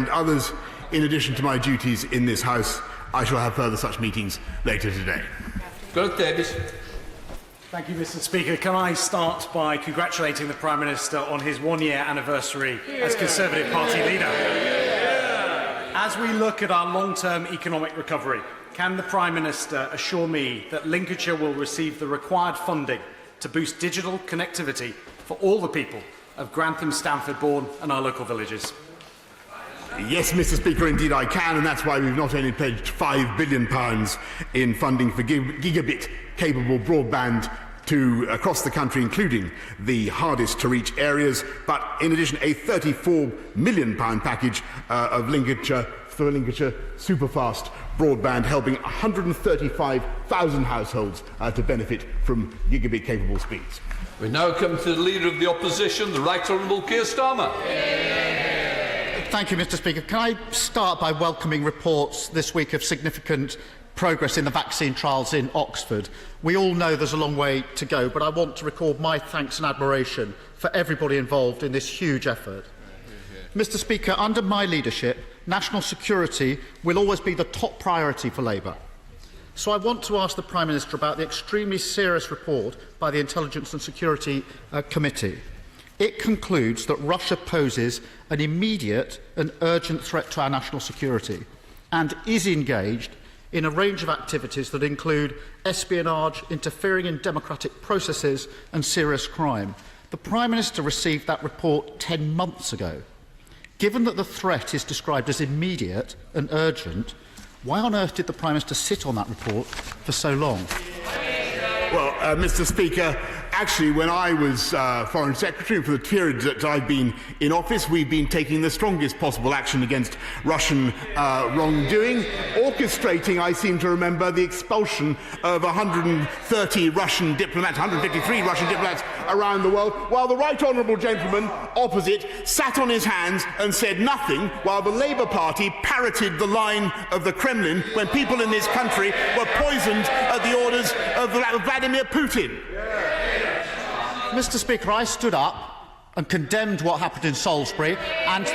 and others. In addition to my duties in this House, I shall have further such meetings later today. Gareth Davies. Thank you, Mr. Speaker. Can I start by congratulating the Prime Minister on his one-year anniversary as Conservative Party leader? As we look at our long-term economic recovery, can the Prime Minister assure me that Lincolnshire will receive the required funding to boost digital connectivity for all the people of Grantham, Stamford, Bourne and our local villages? Yes, Mr. Speaker, indeed I can, and that's why we've not only pledged £5 billion in funding for gigabit-capable broadband across the country, including the hardest-to-reach areas, but in addition a £34 million package of Lincolnshire superfast broadband, helping 135,000 households to benefit from gigabit-capable speeds. We now come to the Leader of the Opposition, the Right Honourable Keir Starmer. Thank you, Mr. Speaker. Can I start by welcoming reports this week of significant progress in the vaccine trials in Oxford? We all know there's a long way to go, but I want to record my thanks and admiration for everybody involved in this huge effort. Mr. Speaker, under my leadership, national security will always be the top priority for Labour. So I want to ask the Prime Minister about the extremely serious report by the Intelligence and Security Committee. It concludes that Russia poses an immediate and urgent threat to our national security and is engaged in a range of activities that include espionage, interfering in democratic processes and serious crime. The Prime Minister received that report 10 months ago. Given that the threat is described as immediate and urgent, why on earth did the Prime Minister sit on that report for so long? Well, Mr. Speaker, actually, when I was Foreign Secretary, for the period that I've been in office, we've been taking the strongest possible action against Russian wrongdoing, orchestrating, I seem to remember, the expulsion of 130 Russian diplomats, 153 Russian diplomats around the world, while the right honourable gentleman opposite sat on his hands and said nothing, while the Labour Party parroted the line of the Kremlin when people in this country were poisoned at the orders of Vladimir Putin. Mr. Speaker, I stood up and condemned what happened in Salisbury, and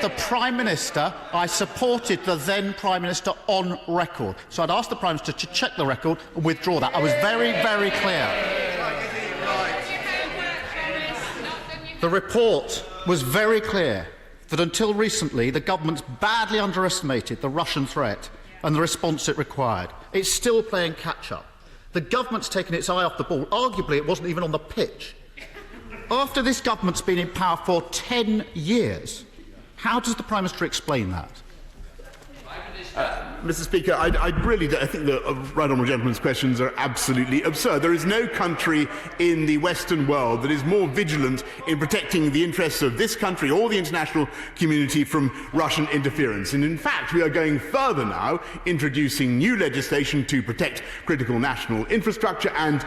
the Prime Minister, I supported the then Prime Minister on record. So I'd ask the Prime Minister to check the record and withdraw that. I was very, very clear. The report was very clear that until recently the government's badly underestimated the Russian threat and the response it required. It's still playing catch-up. The government's taken its eye off the ball. Arguably, it wasn't even on the pitch. After this government's been in power for 10 years, how does the Prime Minister explain that? Mr. Speaker, I think the right honourable gentleman's questions are absolutely absurd. There is no country in the Western world that is more vigilant in protecting the interests of this country or the international community from Russian interference. And in fact, we are going further now, introducing new legislation to protect critical national infrastructure and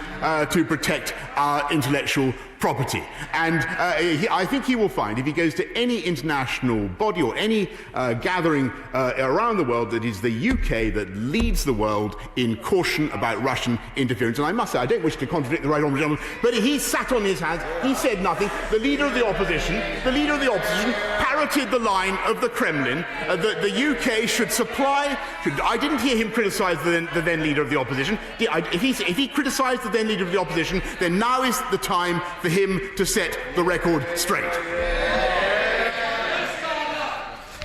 to protect our intellectual property. And I think he will find, if he goes to any international body or any gathering around the world, that is the UK that leads the world in caution about Russian interference. And I must say, I don't wish to contradict the right honourable gentleman, but he sat on his hands, he said nothing. The Leader of the Opposition parroted the line of the Kremlin that the UK should supply. I didn't hear him criticise the then Leader of the Opposition. If he criticised the then Leader of the Opposition, then now is the time for him to set the record straight.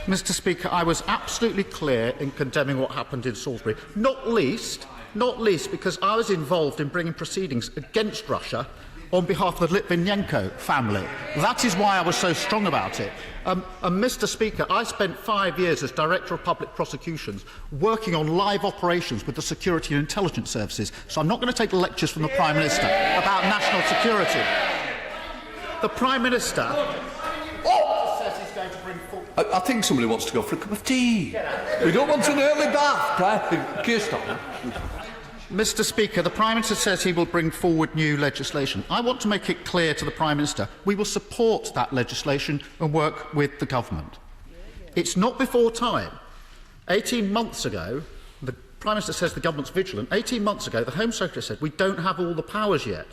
Mr. Speaker, I was absolutely clear in condemning what happened in Salisbury, not least because I was involved in bringing proceedings against Russia on behalf of the Litvinenko family. That is why I was so strong about it. And Mr. Speaker, I spent 5 years as Director of Public Prosecutions working on live operations with the Security and Intelligence Services, so I'm not going to take lectures from the Prime Minister about national security. The Prime Minister says he's going to bring forward... I think somebody wants to go for a cup of tea. We don't want an early bath, right? Keir Starmer. Mr. Speaker, the Prime Minister says he will bring forward new legislation. I want to make it clear to the Prime Minister we will support that legislation and work with the government. It's not before time. 18 months ago, the Prime Minister says the government's vigilant. 18 months ago, the Home Secretary said we don't have all the powers yet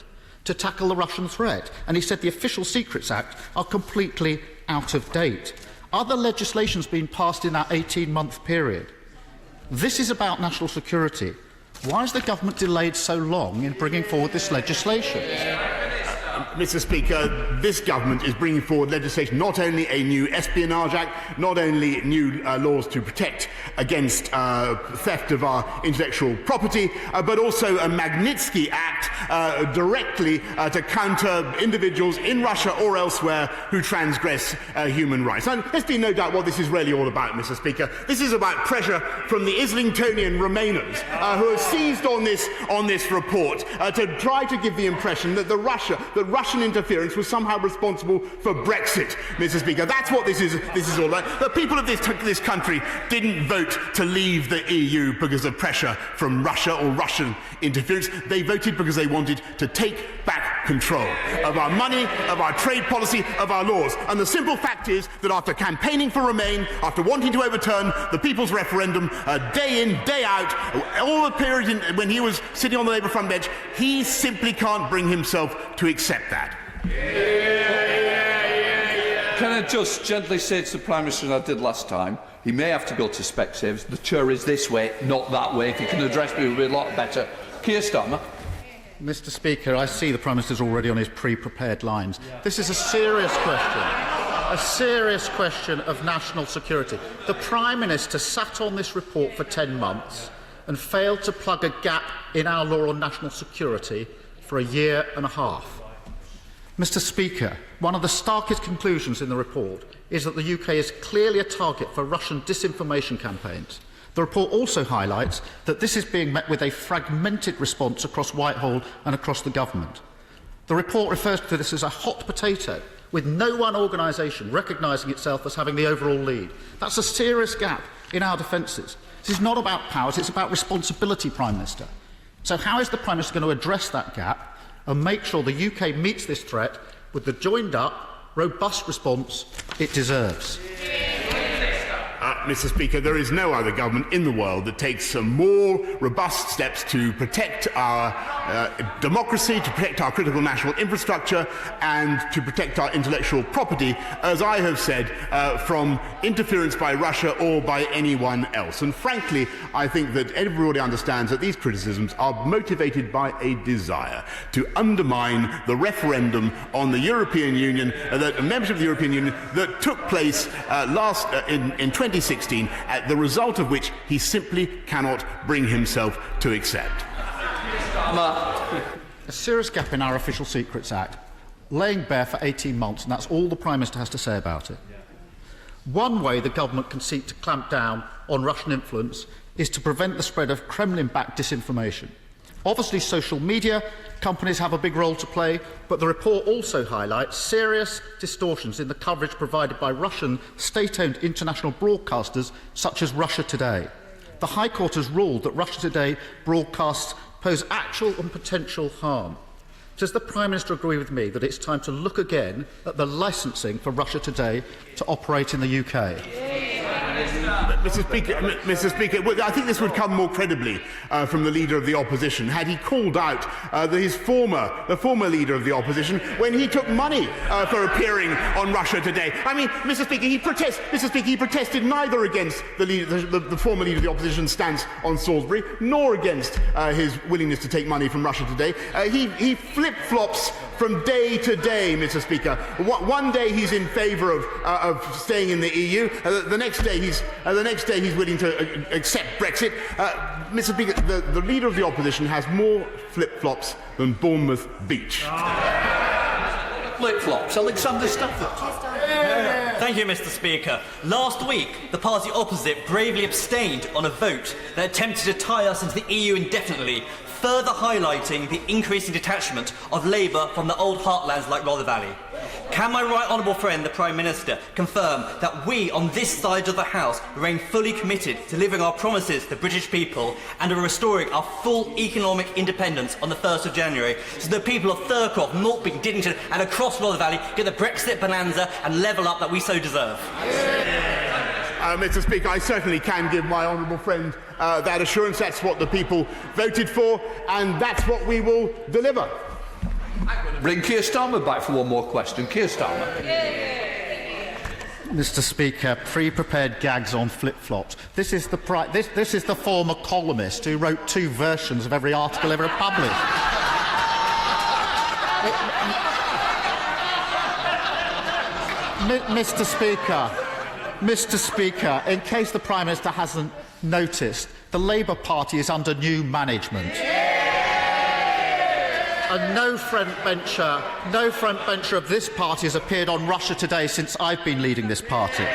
to tackle the Russian threat, and he said the Official Secrets Act are completely out of date. Other legislation's been passed in that 18-month period. This is about national security. Why has the government delayed so long in bringing forward this legislation? Mr. Speaker, this government is bringing forward legislation, not only a new Espionage Act, not only new laws to protect against theft of our intellectual property, but also a Magnitsky Act directly to counter individuals in Russia or elsewhere who transgress human rights. And there's been no doubt what this is really all about, Mr. Speaker. This is about pressure from the Islingtonian Remainers who have seized on this report to try to give the impression that Russian interference was somehow responsible for Brexit, Mr. Speaker. That's what this is all about. The people of this country didn't vote to leave the EU because of pressure from Russia or Russian interference. They voted because they wanted to take back control of our money, of our trade policy, of our laws. And the simple fact is that after campaigning for Remain, after wanting to overturn the people's referendum day in, day out, all the period when he was sitting on the Labour front bench, he simply can't bring himself to accept that. Can I just gently say to the Prime Minister, as I did last time, he may have to go to Specsavers. The chair is this way, not that way. If you can address me, it would be a lot better. Keir Starmer. Mr. Speaker, I see the Prime Minister's already on his pre-prepared lines. This is a serious question of national security. The Prime Minister sat on this report for 10 months and failed to plug a gap in our law on national security for a year and a half. Mr. Speaker, one of the starkest conclusions in the report is that the UK is clearly a target for Russian disinformation campaigns. The report also highlights that this is being met with a fragmented response across Whitehall and across the government. The report refers to this as a hot potato, with no one organisation recognising itself as having the overall lead. That's a serious gap in our defences. This is not about powers, it's about responsibility, Prime Minister. So how is the Prime Minister going to address that gap and make sure the UK meets this threat with the joined-up, robust response it deserves? Mr. Speaker, there is no other government in the world that takes some more robust steps to protect our democracy, to protect our critical national infrastructure, and to protect our intellectual property, as I have said, from interference by Russia or by anyone else. And frankly, I think that everybody understands that these criticisms are motivated by a desire to undermine the referendum on the European Union, that membership of the European Union, that took place in 2016, the result of which he simply cannot bring himself to accept. A serious gap in our Official Secrets Act, laying bare for 18 months, and that's all the Prime Minister has to say about it. One way the government can seek to clamp down on Russian influence is to prevent the spread of Kremlin-backed disinformation. Obviously, social media companies have a big role to play, but the report also highlights serious distortions in the coverage provided by Russian state-owned international broadcasters such as Russia Today. The High Court has ruled that Russia Today broadcasts pose actual and potential harm. Does the Prime Minister agree with me that it's time to look again at the licensing for Russia Today to operate in the UK? Mr. Speaker, I think this would come more credibly from the Leader of the Opposition had he called out the former Leader of the Opposition when he took money for appearing on Russia Today. I mean, Mr. Speaker, he protested neither against the former Leader of the Opposition's stance on Salisbury, nor against his willingness to take money from Russia Today. He flip-flops from day to day, Mr. Speaker. One day he's in favour of staying in the EU. The next day he's willing to accept Brexit. Mr. Speaker, the Leader of the Opposition has more flip-flops than Bournemouth Beach. Flip-flops. Alexander Stafford. Thank you, Mr. Speaker. Last week, the party opposite bravely abstained on a vote that attempted to tie us into the EU indefinitely, further highlighting the increasing detachment of Labour from the old heartlands like Rother Valley. Can my right honourable friend, the Prime Minister, confirm that we on this side of the House remain fully committed to delivering our promises to the British people and are restoring our full economic independence on the 1st of January, so the people of Thurcroft, Maltby, Diddington and across Rother Valley get the Brexit bonanza and level up that we so deserve? Mr. Speaker, I certainly can give my honourable friend that assurance. That's what the people voted for, and that's what we will deliver. Bring Keir Starmer back for one more question. Keir Starmer. Mr. Speaker, pre-prepared gags on flip-flops. This is the former columnist who wrote 2 versions of every article ever published. Mr. Speaker, in case the Prime Minister hasn't noticed, the Labour Party is under new management. And no front bencher of this party has appeared on Russia Today since I've been leading this party.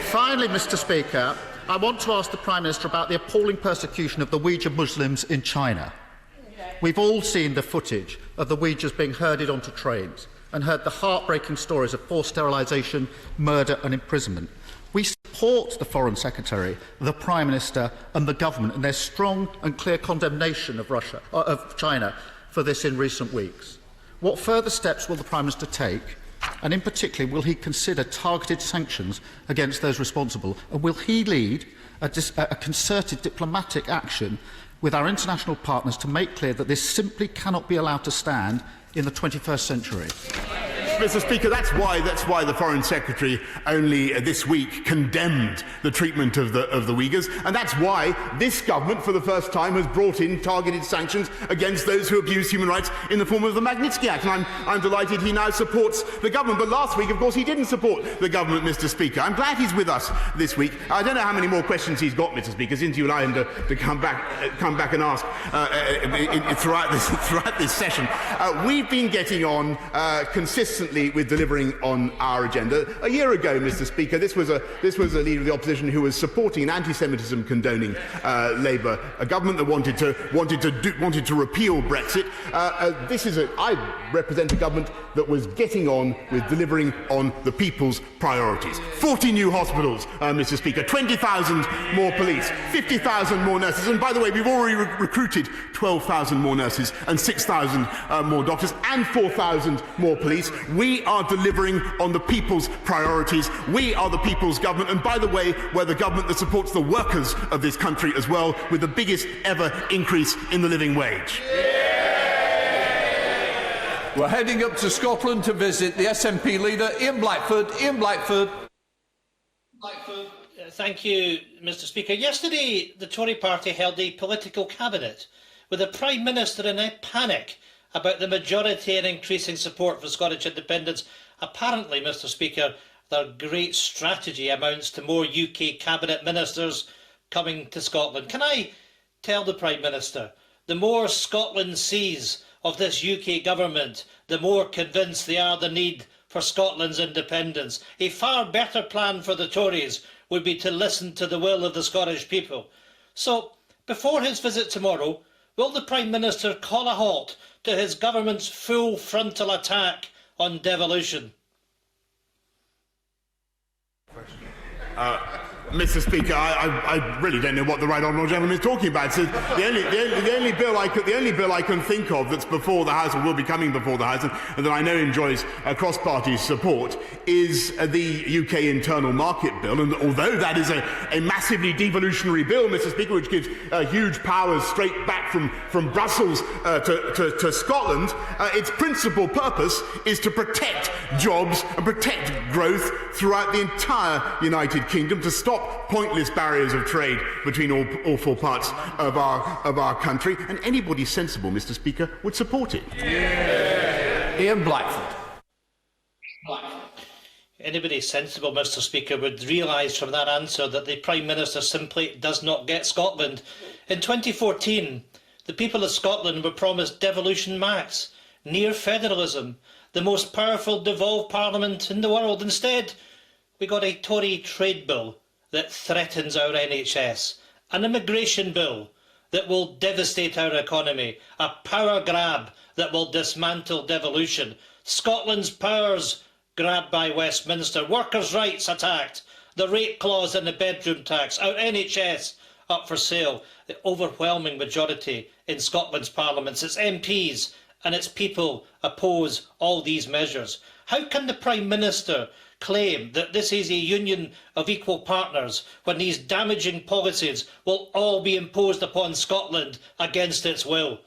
Finally, Mr. Speaker, I want to ask the Prime Minister about the appalling persecution of the Uyghur Muslims in China. We've all seen the footage of the Uyghurs being herded onto trains and heard the heartbreaking stories of forced sterilisation, murder and imprisonment. We support the Foreign Secretary, the Prime Minister and the Government in their strong and clear condemnation of China for this in recent weeks. What further steps will the Prime Minister take, and in particular will he consider targeted sanctions against those responsible, and will he lead a concerted diplomatic action with our international partners to make clear that this simply cannot be allowed to stand in the 21st century? Mr. Speaker, that's why the Foreign Secretary only this week condemned the treatment of the Uyghurs, and that's why this government, for the first time, has brought in targeted sanctions against those who abuse human rights in the form of the Magnitsky Act. And I'm delighted he now supports the government. But last week, of course, he didn't support the government, Mr. Speaker. I'm glad he's with us this week. I don't know how many more questions he's got, Mr. Speaker, since you allow him to come back and ask throughout this session. We've been getting on consistently with delivering on our agenda. A year ago, Mr. Speaker, this was a leader of the opposition who was supporting an anti-Semitism condoning Labour, a government that wanted to repeal Brexit. I represent a government that was getting on with delivering on the people's priorities. 40 new hospitals, Mr. Speaker, 20,000 more police, 50,000 more nurses, and by the way, we've already recruited 12,000 more nurses and 6,000 more doctors and 4,000 more police. We are delivering on the people's priorities. We are the people's government, and by the way, we're the government that supports the workers of this country as well, with the biggest ever increase in the living wage. We're heading up to Scotland to visit the SNP leader, Ian Blackford. Ian Blackford. Thank you, Mr. Speaker. Yesterday, the Tory party held a political cabinet with the Prime Minister in a panic about the majority and increasing support for Scottish independence. Apparently, Mr. Speaker, their great strategy amounts to more UK cabinet ministers coming to Scotland. Can I tell the Prime Minister, the more Scotland sees of this UK government, the more convinced they are the need for Scotland's independence. A far better plan for the Tories would be to listen to the will of the Scottish people. So, before his visit tomorrow, will the Prime Minister call a halt to his government's full frontal attack on devolution? Mr. Speaker, I really don't know what the right honourable gentleman is talking about. So the only bill I can think of that's before the House, or will be coming before the House, and that I know enjoys cross-party support, is the UK Internal Market Bill. And although that is a massively devolutionary bill, Mr. Speaker, which gives huge powers straight back from Brussels to Scotland, its principal purpose is to protect jobs and protect growth throughout the entire United Kingdom, to stop pointless barriers of trade between all four parts of our country, and anybody sensible, Mr. Speaker, would support it. Yeah. Ian Blackford. Anybody sensible, Mr. Speaker, would realise from that answer that the Prime Minister simply does not get Scotland. In 2014, the people of Scotland were promised devolution max, near federalism, the most powerful devolved parliament in the world. Instead, we got a Tory trade bill that threatens our NHS, an immigration bill that will devastate our economy, a power grab that will dismantle devolution, Scotland's powers grabbed by Westminster, workers' rights attacked, the rate clause in the bedroom tax, our NHS up for sale. The overwhelming majority in Scotland's parliaments, its MPs and its people oppose all these measures. How can the Prime Minister claim that this is a union of equal partners when these damaging policies will all be imposed upon Scotland against its will?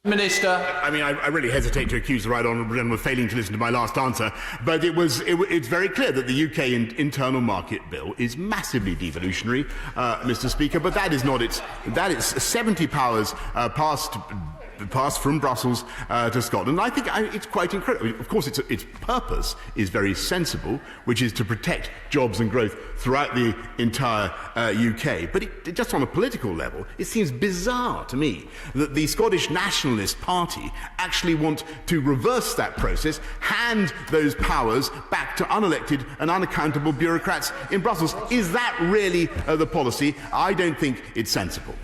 Minister. I mean, I really hesitate to accuse the right honourable gentleman of failing to listen to my last answer, but it's very clear that the UK internal market bill is massively devolutionary, Mr. Speaker. But that is not its. That is 70 powers passed from Brussels to Scotland. I think it's quite incredible. Of course, its purpose is very sensible, which is to protect jobs and growth throughout the entire UK. But just on a political level, it seems bizarre to me that the Scottish Nationalist Party actually want to reverse that process, hand those powers back to unelected and unaccountable bureaucrats in Brussels. Is that really the policy? I don't think it's sensible.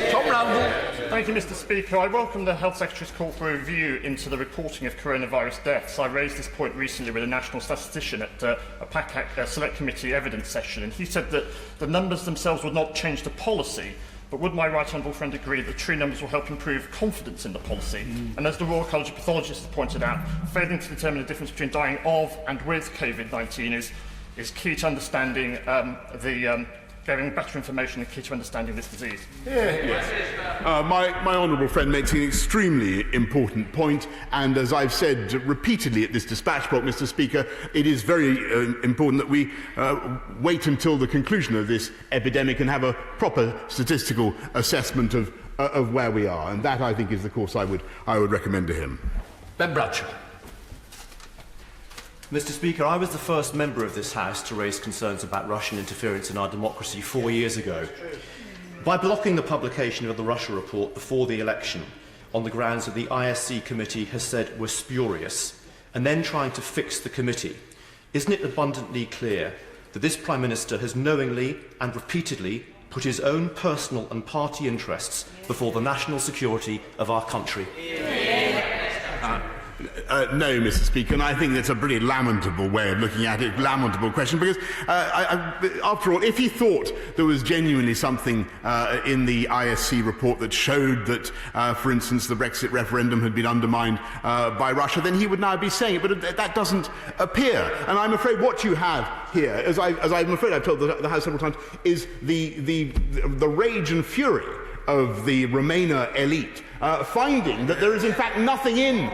Tom Randall. Thank you, Mr. Speaker. I welcome the Health Secretary's call for a review into the reporting of coronavirus deaths. I raised this point recently with a national statistician at a PACAC Select Committee evidence session, and he said that the numbers themselves would not change the policy, but would my right honourable friend agree that true numbers will help improve confidence in the policy? And as the Royal College of Pathologists have pointed out, failing to determine the difference between dying of and with COVID-19 is key to understanding getting better information and key to understanding this disease. My honourable friend makes an extremely important point, and as I've said repeatedly at this dispatch box, Mr. Speaker, it is very important that we wait until the conclusion of this epidemic and have a proper statistical assessment of where we are, and that I think is the course I would recommend to him. Ben Bradshaw. Mr. Speaker, I was the first member of this House to raise concerns about Russian interference in our democracy 4 years ago. By blocking the publication of the Russia report before the election on the grounds that the ISC committee has said was spurious, and then trying to fix the committee, isn't it abundantly clear that this Prime Minister has knowingly and repeatedly put his own personal and party interests before the national security of our country? No, Mr. Speaker, and I think that's a pretty lamentable way of looking at it, lamentable question, because after all, if he thought there was genuinely something in the ISC report that showed that, for instance, the Brexit referendum had been undermined by Russia, then he would now be saying it, but that doesn't appear. And I'm afraid what you have here, as I'm afraid I've told the House several times, is the rage and fury of the Remainer elite, finding that there is in fact nothing in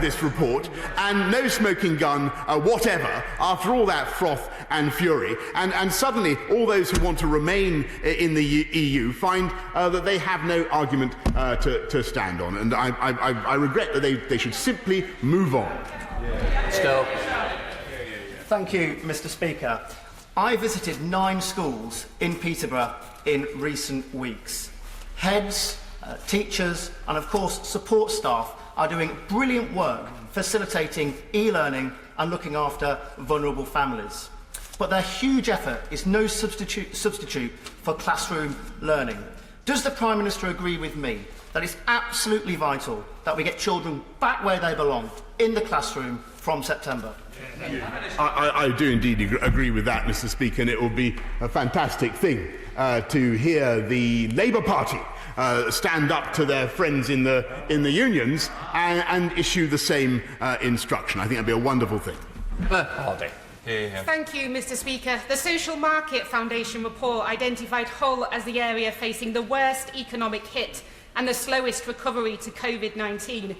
this report and no smoking gun whatever after all that froth and fury, and suddenly all those who want to remain in the EU find that they have no argument to stand on, and I regret that they should simply move on. Still. Thank you, Mr. Speaker. I visited 9 schools in Peterborough in recent weeks. Heads, teachers and of course support staff are doing brilliant work facilitating e-learning and looking after vulnerable families. But their huge effort is no substitute for classroom learning. Does the Prime Minister agree with me that it's absolutely vital that we get children back where they belong, in the classroom, from September? I do indeed agree with that, Mr. Speaker, and it will be a fantastic thing to hear the Labour Party stand up to their friends in the unions and issue the same instruction. I think that'd be a wonderful thing. Hardy. Thank you, Mr. Speaker. The Social Market Foundation report identified Hull as the area facing the worst economic hit and the slowest recovery to COVID-19.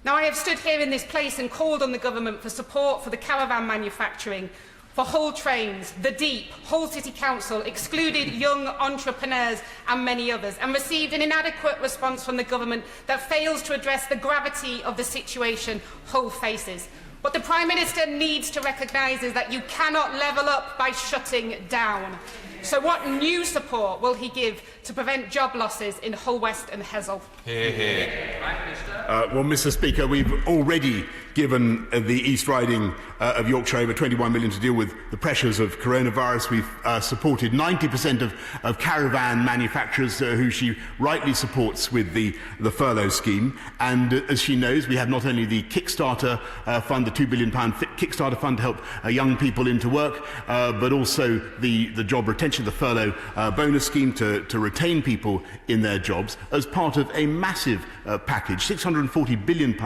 Now, I have stood here in this place and called on the government for support for the caravan manufacturing, for Hull Trains, The Deep, Hull City Council, excluded young entrepreneurs and many others, and received an inadequate response from the government that fails to address the gravity of the situation Hull faces. What the Prime Minister needs to recognise is that you cannot level up by shutting down. So what new support will he give to prevent job losses in Hull West and Hessel? Well, Mr. Speaker, we've already given the East Riding of Yorkshire over £21 million to deal with the pressures of coronavirus. We've supported 90% of caravan manufacturers who she rightly supports with the furlough scheme. And as she knows, we have not only the Kickstarter fund, the £2 billion Kickstarter fund to help young people into work, but also the job retention, the furlough bonus scheme to retain people in their jobs as part of a massive package, £640 billion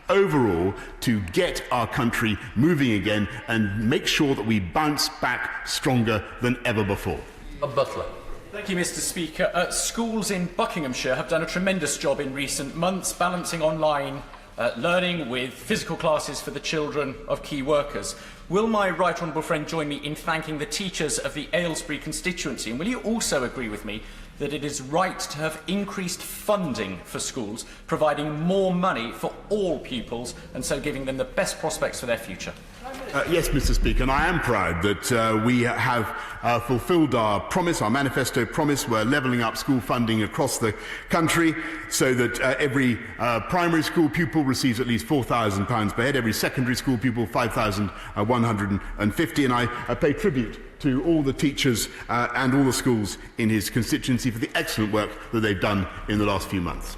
overall, to get our country moving again and make sure that we bounce back stronger than ever before. Butler. Thank you, Mr. Speaker. Schools in Buckinghamshire have done a tremendous job in recent months balancing online learning with physical classes for the children of key workers. Will my right honourable friend join me in thanking the teachers of the Aylesbury constituency? And will you also agree with me that it is right to have increased funding for schools, providing more money for all pupils and so giving them the best prospects for their future? Yes, Mr. Speaker, and I am proud that we have fulfilled our promise, our manifesto promise. We're levelling up school funding across the country so that every primary school pupil receives at least £4,000 per head, every secondary school pupil £5,150, and I pay tribute to all the teachers and all the schools in his constituency for the excellent work that they've done in the last few months.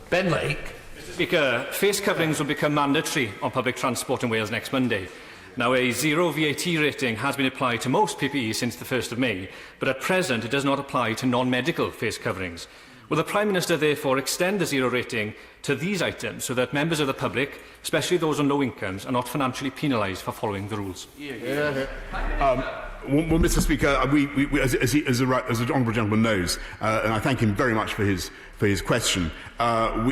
Ben Lake. Mr. Speaker, face coverings will become mandatory on public transport in Wales next Monday. Now, a zero VAT rating has been applied to most PPEs since the 1st of May, but at present it does not apply to non-medical face coverings. Will the Prime Minister therefore extend the zero rating to these items so that members of the public, especially those on low incomes, are not financially penalised for following the rules? Well, Mr. Speaker, as the honourable gentleman knows, and I thank him very much for his question,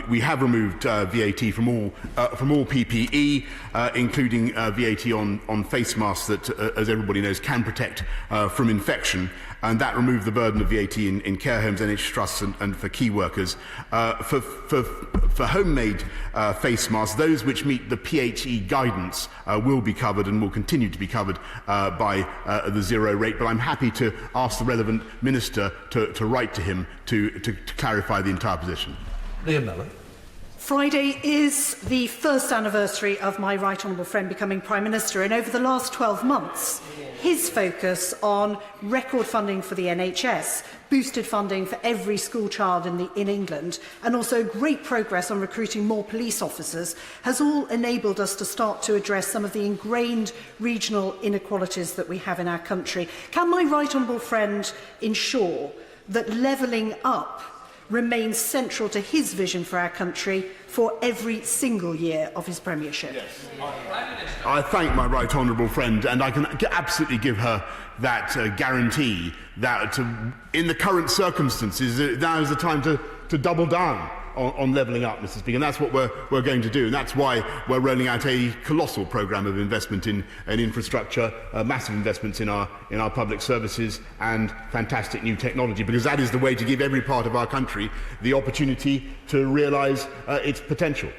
we have removed VAT from all PPE, including VAT on face masks that, as everybody knows, can protect from infection. And that removed the burden of VAT in care homes, NHS trusts and for key workers. For homemade face masks, those which meet the PHE guidance will be covered and will continue to be covered by the zero rate. But I'm happy to ask the relevant minister to write to him to clarify the entire position. Liam Miller. Friday is the first anniversary of my right honourable friend becoming Prime Minister, and over the last 12 months, his focus on record funding for the NHS, boosted funding for every school child in England, and also great progress on recruiting more police officers, has all enabled us to start to address some of the ingrained regional inequalities that we have in our country. Can my right honourable friend ensure that levelling up remains central to his vision for our country for every single year of his premiership? Yes. I thank my right honourable friend, and I can absolutely give her that guarantee that in the current circumstances, now is the time to double down on levelling up, Mr. Speaker, and that's what we're going to do, and that's why we're rolling out a colossal programme of investment in infrastructure, massive investments in our public services, and fantastic new technology, because that is the way to give every part of our country the opportunity to realise its potential.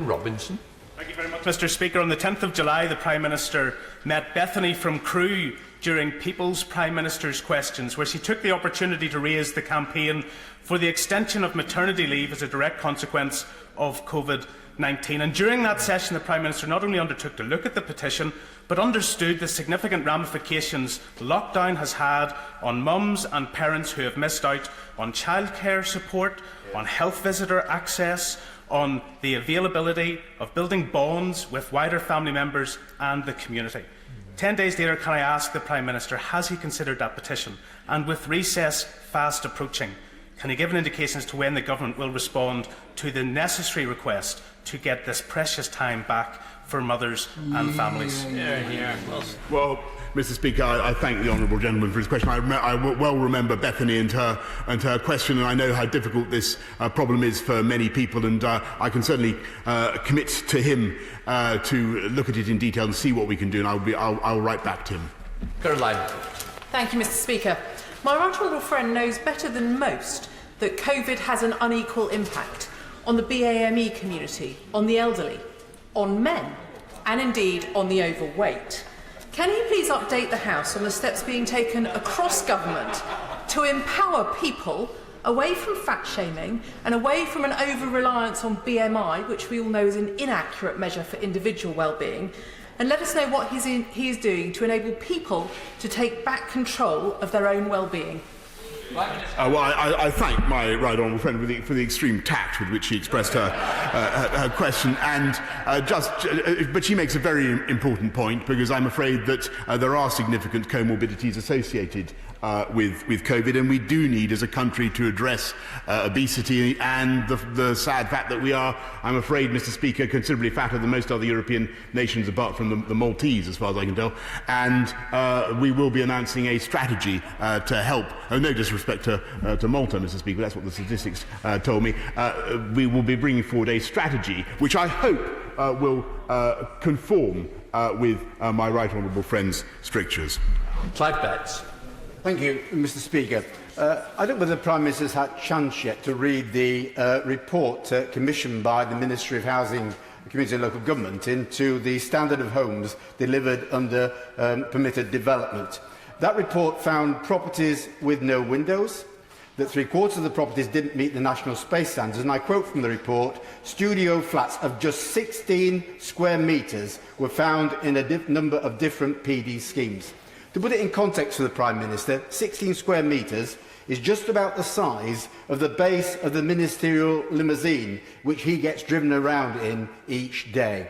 Robinson. Thank you very much, Mr. Speaker. On the 10th of July, the Prime Minister met Bethany from Crewe during People's Prime Minister's Questions, where she took the opportunity to raise the campaign for the extension of maternity leave as a direct consequence of COVID-19. And during that session, the Prime Minister not only undertook to look at the petition, but understood the significant ramifications the lockdown has had on mums and parents who have missed out on childcare support, on health visitor access, on the availability of building bonds with wider family members and the community. 10 days later, can I ask the Prime Minister, has he considered that petition? And with recess fast approaching, can he give an indication as to when the Government will respond to the necessary request to get this precious time back for mothers and families? Well, Mr. Speaker, I thank the honourable gentleman for his question. I well remember Bethany and her question, and I know how difficult this problem is for many people, and I can certainly commit to him to look at it in detail and see what we can do, and I'll write back to him. Caroline. Thank you, Mr. Speaker. My right honourable friend knows better than most that COVID has an unequal impact on the BAME community, on the elderly, on men, and indeed on the overweight. Can you please update the House on the steps being taken across government to empower people away from fat shaming and away from an over-reliance on BMI, which we all know is an inaccurate measure for individual well-being, and let us know what he is doing to enable people to take back control of their own well-being? Well, I thank my right honourable friend for the extreme tact with which she expressed her question, and but she makes a very important point, because I'm afraid that there are significant comorbidities associated with COVID, and we do need, as a country, to address obesity and the sad fact that we are, I'm afraid, Mr. Speaker, considerably fatter than most other European nations, apart from the Maltese, as far as I can tell. And we will be announcing a strategy to help, no disrespect disrespect to Malta, Mr. Speaker, that's what the statistics told me, we will be bringing forward a strategy which I hope will conform with my right honourable friend's strictures. Clive Betts. Thank you, Mr. Speaker. I don't know whether the Prime Minister's had a chance yet to read the report commissioned by the Ministry of Housing, Community and Local Government into the standard of homes delivered under permitted development. That report found properties with no windows, that 3/4 of the properties didn't meet the national space standards, and I quote from the report, studio flats of just 16 square metres were found in a number of different PD schemes. To put it in context for the Prime Minister, 16 square metres is just about the size of the base of the ministerial limousine which he gets driven around in each day.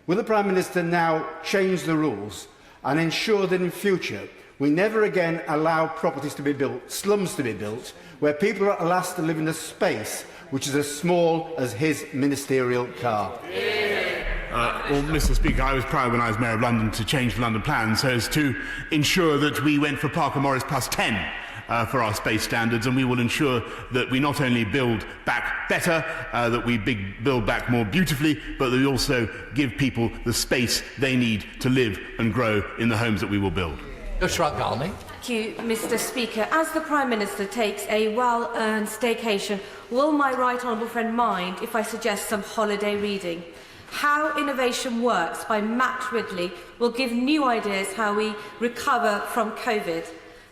Will the Prime Minister now change the rules and ensure that in future we never again allow properties to be built, slums to be built, where people are asked to live in a space which is as small as his ministerial car? Well, Mr. Speaker, I was proud when I was Mayor of London to change the London plan so as to ensure that we went for Parker Morris plus 10 for our space standards, and we will ensure that we not only build back better, that we build back more beautifully, but that we also give people the space they need to live and grow in the homes that we will build. Thank you, Mr. Speaker. As the Prime Minister takes a well-earned staycation, will my right honourable friend mind if I suggest some holiday reading? How Innovation Works by Matt Ridley will give new ideas how we recover from COVID.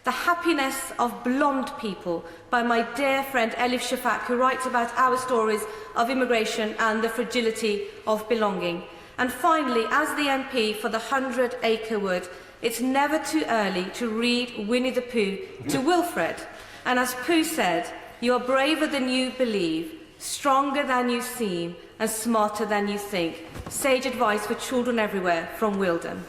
The Happiness of Blonde People by my dear friend Elif Shafak, who writes about our stories of immigration and the fragility of belonging. And finally, as the MP for the 100-acre wood, it's never too early to read Winnie the Pooh to Wilfred. And as Pooh said, you are braver than you believe, stronger than you seem, and smarter than you think. Sage advice for children everywhere from Wilden.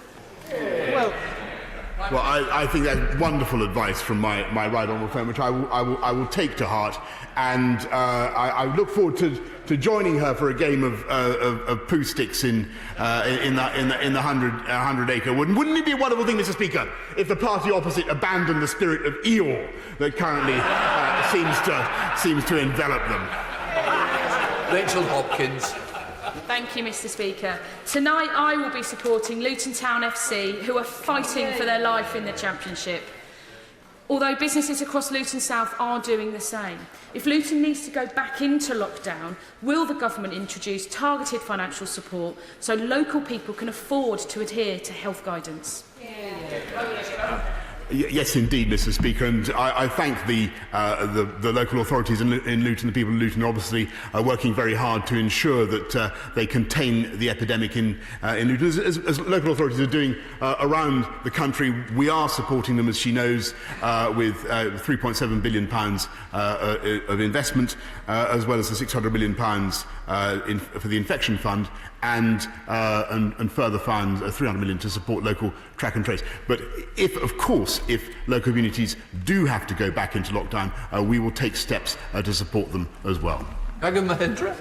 Well, I think that's wonderful advice from my right honourable friend, which I will take to heart, and I look forward to joining her for a game of poo sticks in the 100-acre wood. And wouldn't it be a wonderful thing, Mr. Speaker, if the party opposite abandoned the spirit of Eeyore that currently seems to envelop them? Rachel Hopkins. Thank you, Mr. Speaker. Tonight I will be supporting Luton Town FC, who are fighting for their life in the Championship. Although businesses across Luton South are doing the same. If Luton needs to go back into lockdown, will the government introduce targeted financial support so local people can afford to adhere to health guidance? Yes, indeed, Mr. Speaker, and I thank the local authorities in Luton. The people in Luton are obviously working very hard to ensure that they contain the epidemic in Luton, as local authorities are doing around the country. We are supporting them, as she knows, with £3.7 billion of investment, as well as the £600 million for the Infection Fund, and further funds, £300 million to support local track and trace. But if local communities do have to go back into lockdown, we will take steps to support them as well. Gagan Mahindra.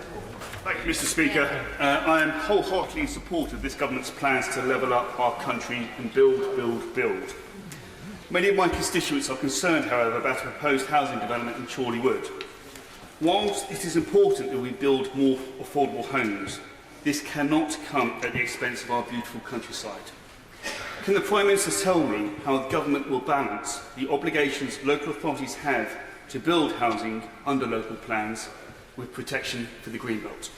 Thank you, Mr. Speaker. I am wholeheartedly in support of this government's plans to level up our country and build. Many of my constituents are concerned, however, about a proposed housing development in Chorley Wood. Whilst it is important that we build more affordable homes, this cannot come at the expense of our beautiful countryside. Can the Prime Minister tell me how the government will balance the obligations local authorities have to build housing under local plans with protection for the Greenbelt?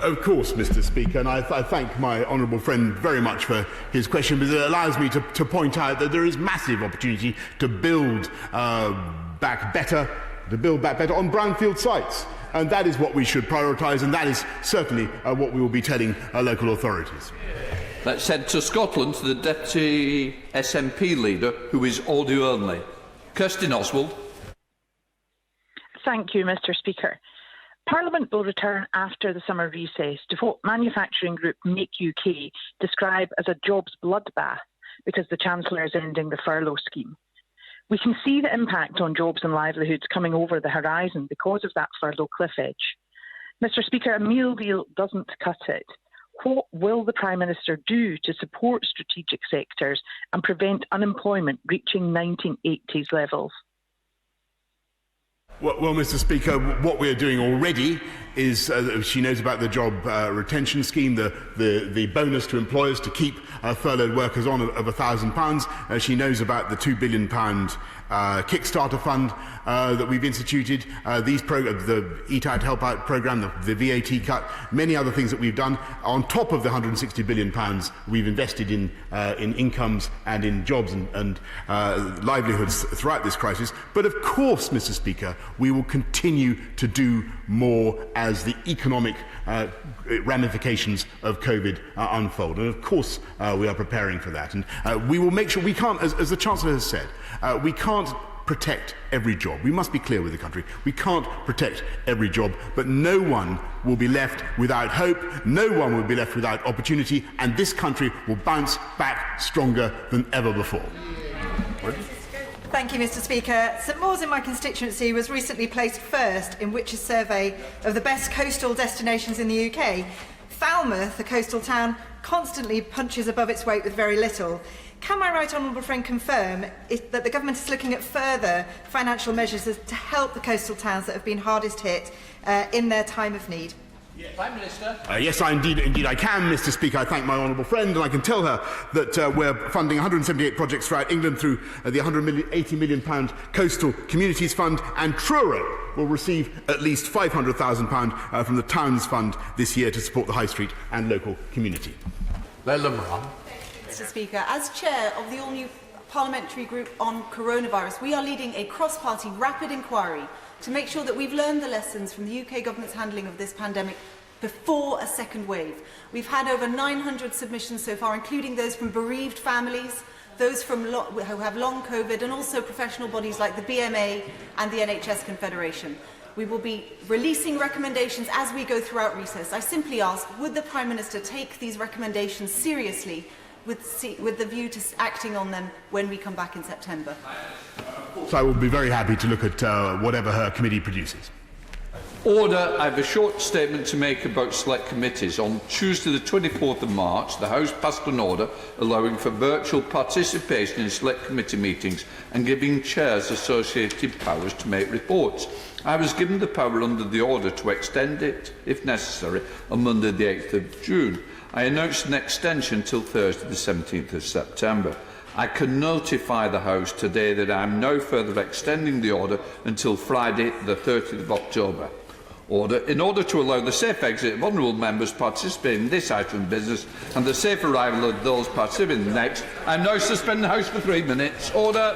Of course, Mr. Speaker, and I thank my honourable friend very much for his question, because it allows me to point out that there is massive opportunity to build back better on brownfield sites. And that is what we should prioritise, and that is certainly what we will be telling local authorities. Let's head to Scotland to the Deputy SNP leader, who is audio only. Kirstin Oswald. Thank you, Mr. Speaker. Parliament will return after the summer recess to what manufacturing group Make UK describe as a jobs bloodbath because the Chancellor is ending the furlough scheme. We can see the impact on jobs and livelihoods coming over the horizon because of that furlough cliff edge. Mr. Speaker, a meal deal doesn't cut it. What will the Prime Minister do to support strategic sectors and prevent unemployment reaching 1980s levels? Well, Mr. Speaker, what we are doing already is, she knows about the job retention scheme, the bonus to employers to keep furloughed workers on of £1,000. She knows about the £2 billion Kickstarter fund that we've instituted, these programs, the Eat Out, Help Out programme, the VAT cut, many other things that we've done. On top of the £160 billion we've invested in incomes and in jobs and livelihoods throughout this crisis. But of course, Mr. Speaker, we will continue to do more as the economic ramifications of COVID unfold. And of course, we are preparing for that. And we will make sure we can't, as the Chancellor has said, we can't protect every job. We must be clear with the country. We can't protect every job, but no one will be left without hope, no one will be left without opportunity, and this country will bounce back stronger than ever before. Thank you, Mr. Speaker. St Mawes in my constituency was recently placed first in Which's survey of the best coastal destinations in the UK. Falmouth, a coastal town, constantly punches above its weight with very little. Can my right honourable friend confirm that the government is looking at further financial measures to help the coastal towns that have been hardest hit in their time of need? Prime Minister. Yes, indeed I can, Mr. Speaker. I thank my honourable friend, and I can tell her that we're funding 178 projects throughout England through the £180 million Coastal Communities Fund, and Truro will receive at least £500,000 from the Towns Fund this year to support the High Street and local community. Mr. Speaker, as chair of the all-new parliamentary group on coronavirus, we are leading a cross-party rapid inquiry to make sure that we've learned the lessons from the UK government's handling of this pandemic before a second wave. We've had over 900 submissions so far, including those from bereaved families, those who have long COVID, and also professional bodies like the BMA and the NHS Confederation. We will be releasing recommendations as we go throughout recess. I simply ask, would the Prime Minister take these recommendations seriously with the view to acting on them when we come back in September? So I will be very happy to look at whatever her committee produces. Order. I have a short statement to make about select committees. On Tuesday the 24th of March, the House passed an order allowing for virtual participation in select committee meetings and giving chairs associated powers to make reports. I was given the power under the order to extend it, if necessary, on Monday the 8th of June. I announced an extension till Thursday the 17th of September. I can notify the House today that I am no further extending the order until Friday the 30th of October. In order to allow the safe exit of honourable members participating in this item of business and the safe arrival of those participating in the next, I now suspend the House for 3 minutes. Order.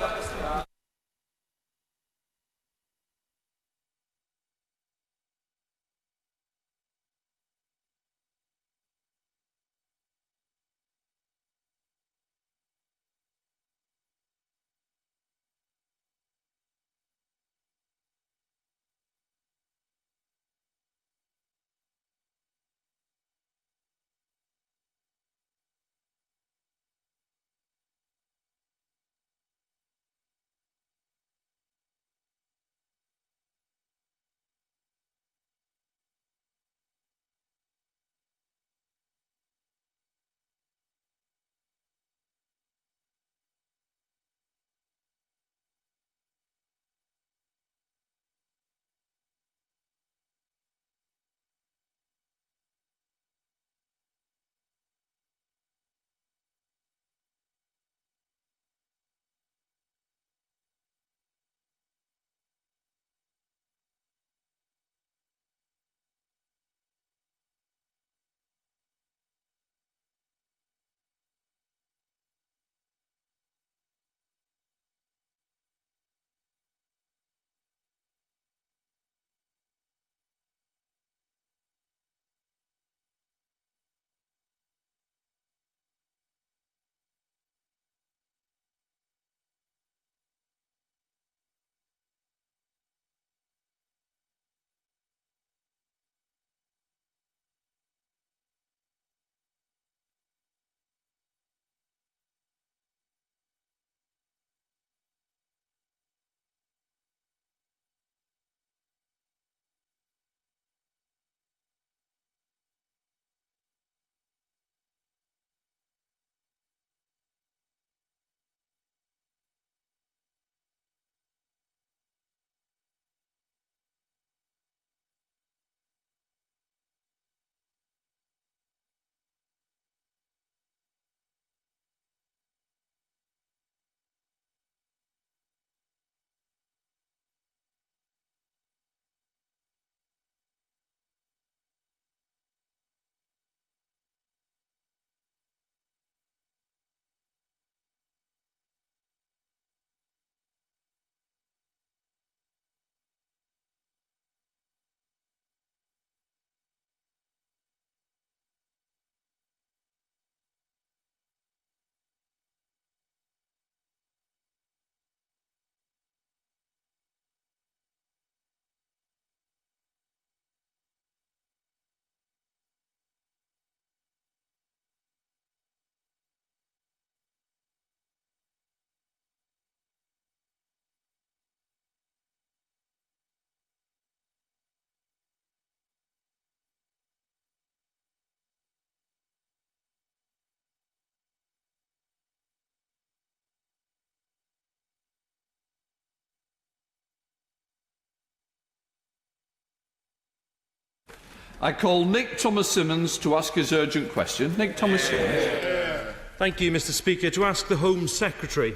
I call Nick Thomas-Symonds to ask his urgent question. Nick Thomas-Symonds. Thank you, Mr. Speaker. To ask the Home Secretary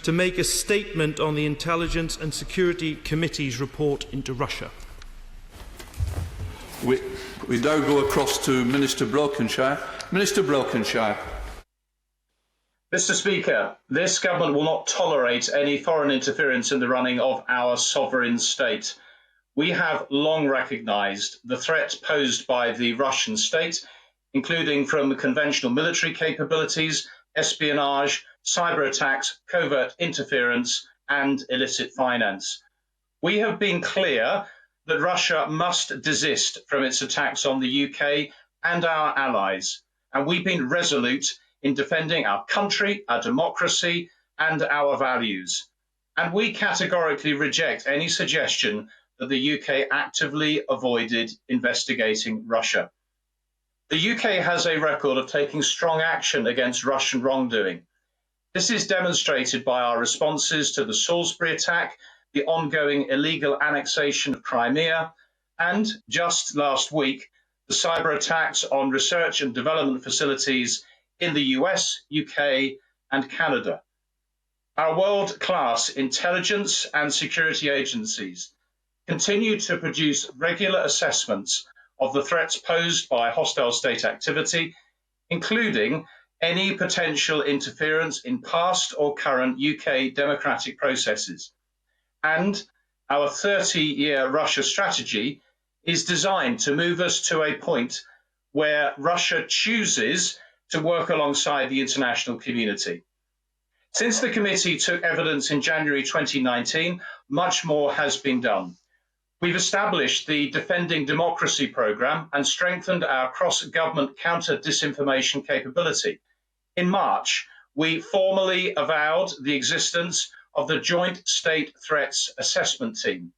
to make a statement on the Intelligence and Security Committee's report into Russia. We now go across to Minister Brokenshire. Minister Brokenshire. Mr. Speaker, this government will not tolerate any foreign interference in the running of our sovereign state. We have long recognised the threat posed by the Russian state, including from conventional military capabilities, espionage, cyber attacks, covert interference and illicit finance. We have been clear that Russia must desist from its attacks on the UK and our allies, and we've been resolute in defending our country, our democracy and our values. And we categorically reject any suggestion that the UK actively avoided investigating Russia. The UK has a record of taking strong action against Russian wrongdoing. This is demonstrated by our responses to the Salisbury attack, the ongoing illegal annexation of Crimea, and just last week, the cyber attacks on research and development facilities in the US, UK, and Canada. Our world-class intelligence and security agencies continue to produce regular assessments of the threats posed by hostile state activity, including any potential interference in past or current UK democratic processes. And our 30-year Russia strategy is designed to move us to a point where Russia chooses to work alongside the international community. Since the committee took evidence in January 2019, much more has been done. We've established the Defending Democracy programme and strengthened our cross-government counter-disinformation capability. In March, we formally avowed the existence of the Joint State Threats Assessment Team.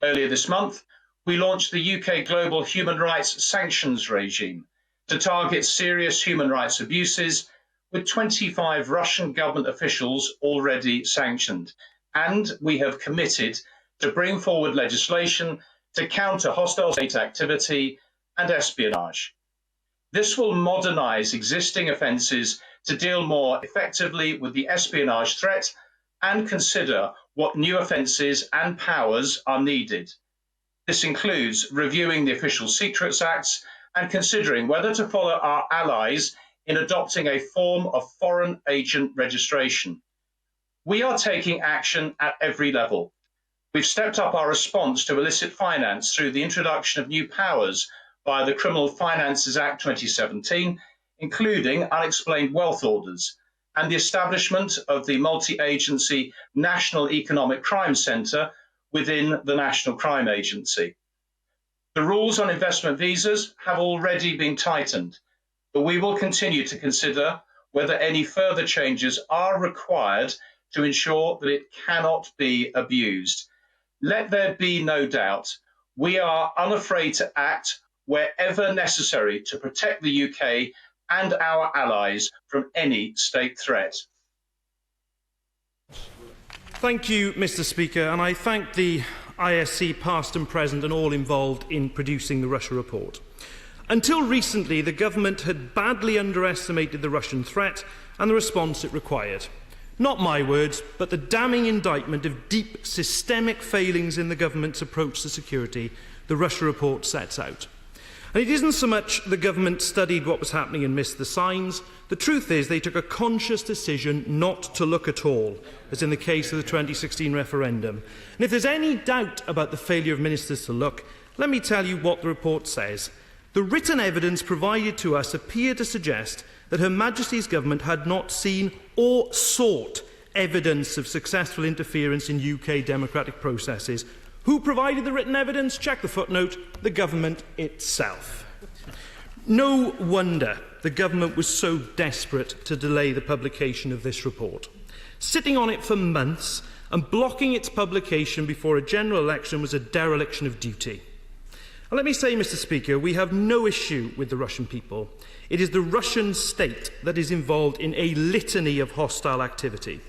Earlier this month, we launched the UK Global Human Rights Sanctions Regime to target serious human rights abuses, with 25 Russian government officials already sanctioned. And we have committed to bring forward legislation to counter hostile state activity and espionage. This will modernise existing offences to deal more effectively with the espionage threat and consider what new offences and powers are needed. This includes reviewing the Official Secrets Acts and considering whether to follow our allies in adopting a form of foreign agent registration. We are taking action at every level. We've stepped up our response to illicit finance through the introduction of new powers via the Criminal Finances Act 2017, including unexplained wealth orders, and the establishment of the multi-agency National Economic Crime Centre within the National Crime Agency. The rules on investment visas have already been tightened, but we will continue to consider whether any further changes are required to ensure that it cannot be abused. Let there be no doubt, we are unafraid to act wherever necessary to protect the UK and our allies from any state threat. Thank you, Mr. Speaker, and I thank the ISC past and present and all involved in producing the Russia report. Until recently, the government had badly underestimated the Russian threat and the response it required. Not my words, but the damning indictment of deep systemic failings in the government's approach to security the Russia report sets out. And it isn't so much the government studied what was happening and missed the signs. The truth is they took a conscious decision not to look at all, as in the case of the 2016 referendum. And if there's any doubt about the failure of ministers to look, let me tell you what the report says. The written evidence provided to us appeared to suggest that Her Majesty's government had not seen or sought evidence of successful interference in UK democratic processes. Who provided the written evidence? Check the footnote, the government itself. No wonder the government was so desperate to delay the publication of this report. Sitting on it for months and blocking its publication before a general election was a dereliction of duty. And let me say, Mr. Speaker, we have no issue with the Russian people. It is the Russian state that is involved in a litany of hostile activity.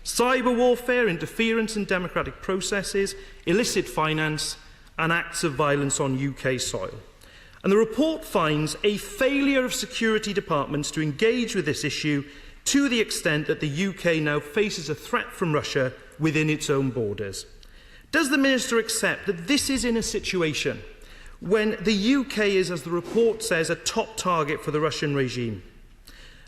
Cyber warfare, interference in democratic processes, illicit finance and acts of violence on UK soil. And the report finds a failure of security departments to engage with this issue to the extent that the UK now faces a threat from Russia within its own borders. Does the Minister accept that this is in a situation when the UK is, as the report says, a top target for the Russian regime?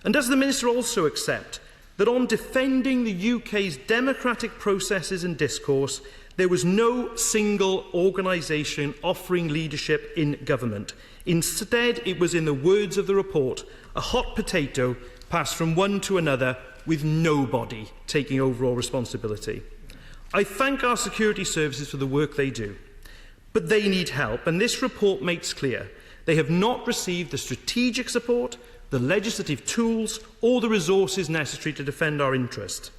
And does the Minister also accept that on defending the UK's democratic processes and discourse, there was no single organisation offering leadership in government? Instead, it was, in the words of the report, a hot potato passed from one to another with nobody taking overall responsibility. I thank our security services for the work they do, but they need help, and this report makes clear they have not received the strategic support, the legislative tools or the resources necessary to defend our interest.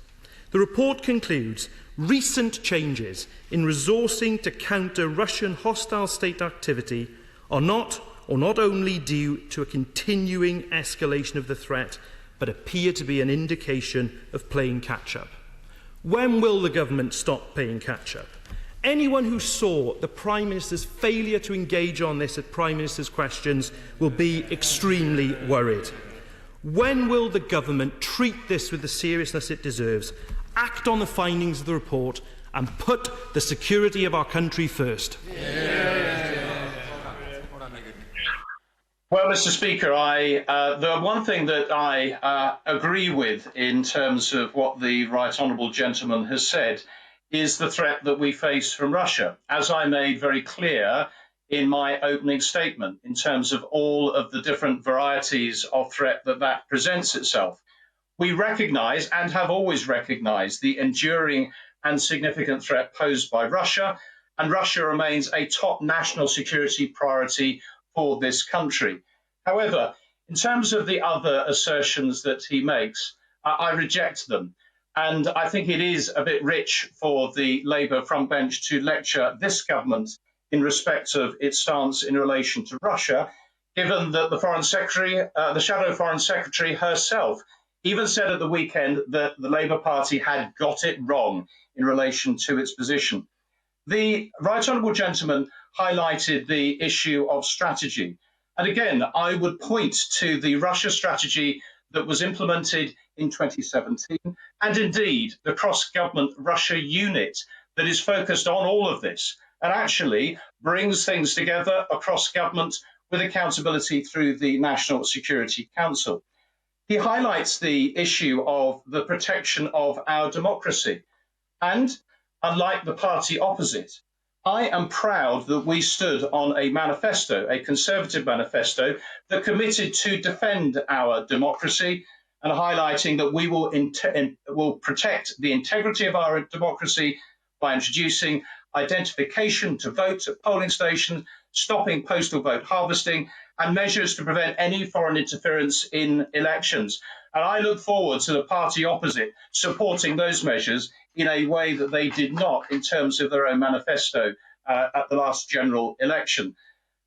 The report concludes recent changes in resourcing to counter Russian hostile state activity are not only due to a continuing escalation of the threat, but appear to be an indication of playing catch-up. When will the government stop playing catch-up? Anyone who saw the Prime Minister's failure to engage on this at Prime Minister's questions will be extremely worried. When will the government treat this with the seriousness it deserves, act on the findings of the report and put the security of our country first? Well, Mr. Speaker, the one thing that I agree with in terms of what the Right Honourable Gentleman has said is the threat that we face from Russia, as I made very clear in my opening statement, in terms of all of the different varieties of threat that presents itself. We recognise and have always recognised the enduring and significant threat posed by Russia, and Russia remains a top national security priority for this country. However, in terms of the other assertions that he makes, I reject them. And I think it is a bit rich for the Labour front bench to lecture this government in respect of its stance in relation to Russia, given that the Foreign Secretary, the Shadow Foreign Secretary herself, even said at the weekend that the Labour Party had got it wrong in relation to its position. The Right Honourable Gentleman highlighted the issue of strategy. And again, I would point to the Russia strategy that was implemented in 2017, and indeed the cross-government Russia unit that is focused on all of this and actually brings things together across government with accountability through the National Security Council. He highlights the issue of the protection of our democracy. And unlike the party opposite, I am proud that we stood on a manifesto, a Conservative manifesto, that committed to defend our democracy and highlighting that we will protect the integrity of our democracy by introducing identification to vote at polling stations, stopping postal vote harvesting, and measures to prevent any foreign interference in elections. And I look forward to the party opposite supporting those measures in a way that they did not in terms of their own manifesto at the last general election.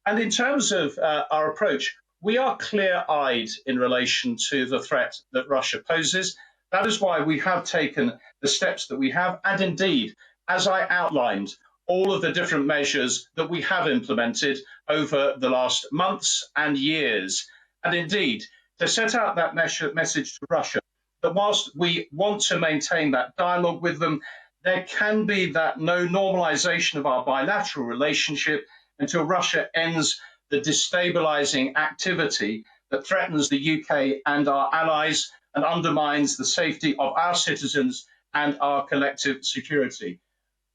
And in terms of our approach, we are clear-eyed in relation to the threat that Russia poses. That is why we have taken the steps that we have. And indeed, as I outlined, all of the different measures that we have implemented over the last months and years. And indeed, to set out that message to Russia, that whilst we want to maintain that dialogue with them, there can be that no normalisation of our bilateral relationship until Russia ends the destabilising activity that threatens the UK and our allies and undermines the safety of our citizens and our collective security.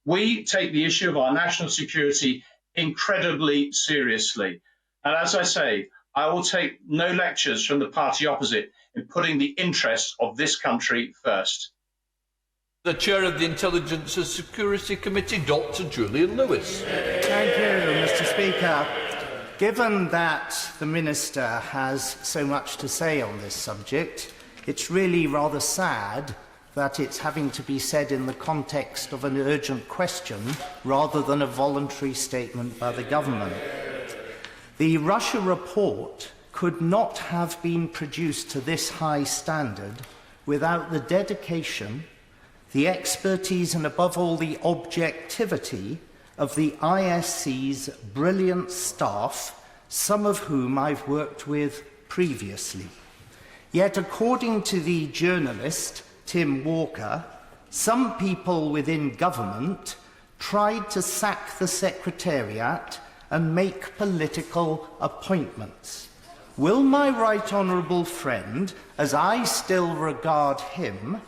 We take the issue of our national security incredibly seriously. And as I say, I will take no lectures from the party opposite in putting the interests of this country first. The Chair of the Intelligence and Security Committee, Dr. Julian Lewis. Thank you, Mr. Speaker. Given that the Minister has so much to say on this subject, it's really rather sad that it's having to be said in the context of an urgent question rather than a voluntary statement by the government. The Russia report could not have been produced to this high standard without the dedication, the expertise and above all the objectivity of the ISC's brilliant staff some of whom I've worked with previously. Yet, according to the journalist Tim Walker, some people within government tried to sack the Secretariat and make political appointments. Will my right honourable friend, as I still regard him,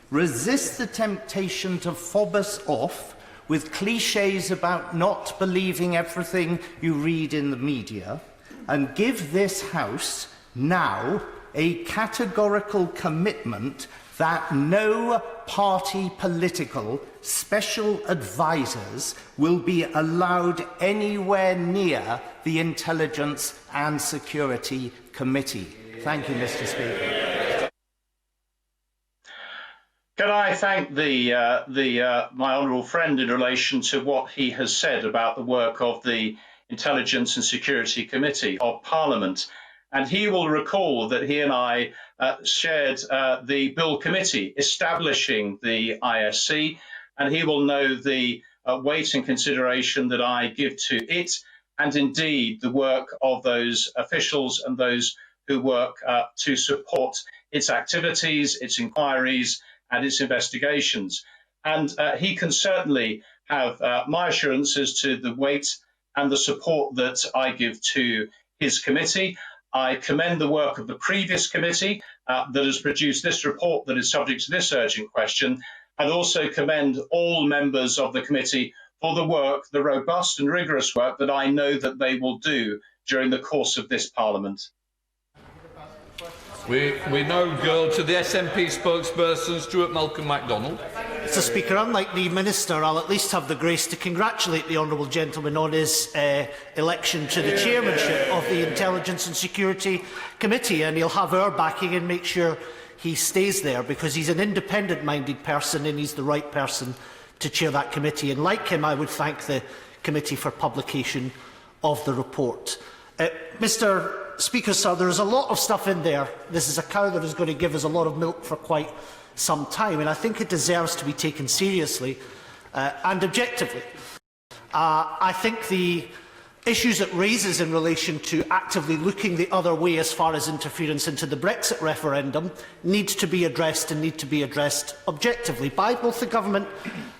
resist the temptation to fob us off with clichés about not believing everything you read in the media, and give this House now a categorical commitment that no party political special advisers will be allowed anywhere near the Intelligence and Security Committee? Thank you, Mr. Speaker. Can I thank my honourable friend in relation to what he has said about the work of the Intelligence and Security Committee of Parliament? And he will recall that he and I shared the Bill Committee establishing the ISC, and he will know the weight and consideration that I give to it, and indeed the work of those officials and those who work to support its activities, its inquiries, and its investigations. And he can certainly have my assurance as to the weight and the support that I give to his committee. I commend the work of the previous committee that has produced this report that is subject to this urgent question, and also commend all members of the committee for the work, the robust and rigorous work that I know that they will do during the course of this Parliament. We now go to the SNP spokesperson, Stuart Malcolm MacDonald. Mr. Speaker, unlike the Minister, I'll at least have the grace to congratulate the honourable gentleman on his election to the chairmanship of the Intelligence and Security Committee, and he'll have our backing and make sure he stays there, because he's an independent-minded person and he's the right person to chair that committee. And like him, I would thank the committee for publication of the report. Mr. Speaker, sir, there is a lot of stuff in there. This is a cow that is going to give us a lot of milk for quite some time, and I think it deserves to be taken seriously and objectively. I think the issues it raises in relation to actively looking the other way as far as interference into the Brexit referendum needs to be addressed, and need to be addressed objectively by both the government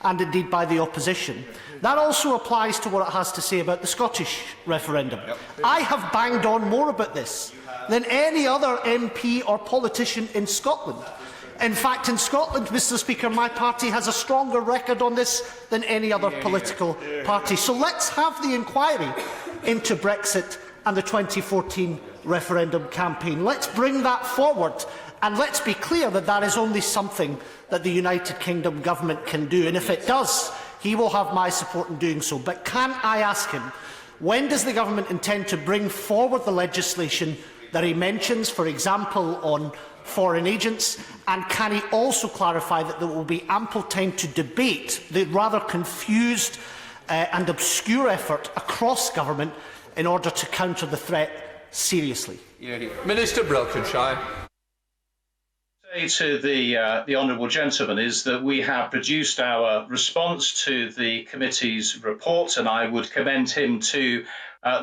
and indeed by the opposition. That also applies to what it has to say about the Scottish referendum. I have banged on more about this than any other MP or politician in Scotland. In fact, in Scotland, Mr. Speaker, my party has a stronger record on this than any other political party. So let's have the inquiry into Brexit and the 2014 referendum campaign. Let's bring that forward, and let's be clear that that is only something that the United Kingdom government can do. And if it does, he will have my support in doing so. But can I ask him, when does the government intend to bring forward the legislation that he mentions, for example, on foreign agents, and can he also clarify that there will be ample time to debate the rather confused and obscure effort across government in order to counter the threat seriously? Minister Brelkenshire. To the honourable gentleman is that we have produced our response to the committee's report, and I would commend him to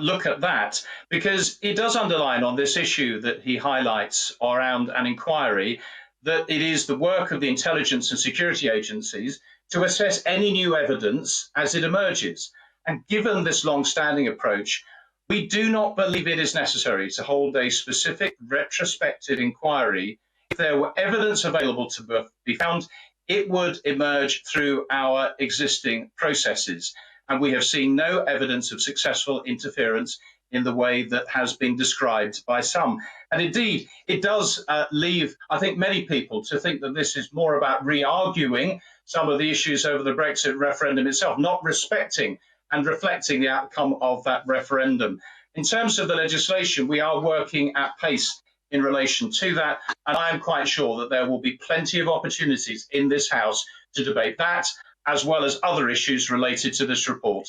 look at that, because it does underline on this issue that he highlights around an inquiry that it is the work of the intelligence and security agencies to assess any new evidence as it emerges. And given this long-standing approach, we do not believe it is necessary to hold a specific retrospective inquiry. If there were evidence available to be found, it would emerge through our existing processes. And we have seen no evidence of successful interference in the way that has been described by some. And indeed, it does leave, I think, many people to think that this is more about re-arguing some of the issues over the Brexit referendum itself, not respecting and reflecting the outcome of that referendum. In terms of the legislation, we are working at pace in relation to that, and I am quite sure that there will be plenty of opportunities in this House to debate that, as well as other issues related to this report.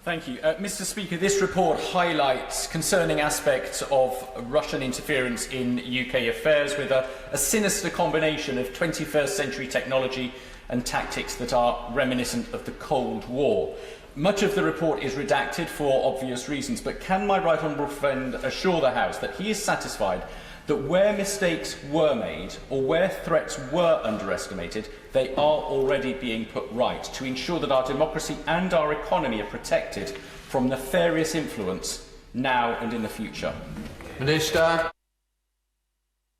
Thank you. Mr. Speaker, this report highlights concerning aspects of Russian interference in UK affairs with a sinister combination of 21st century technology and tactics that are reminiscent of the Cold War. Much of the report is redacted for obvious reasons, but can my right honourable friend assure the House that he is satisfied that where mistakes were made or where threats were underestimated, they are already being put right to ensure that our democracy and our economy are protected from nefarious influence now and in the future? Minister.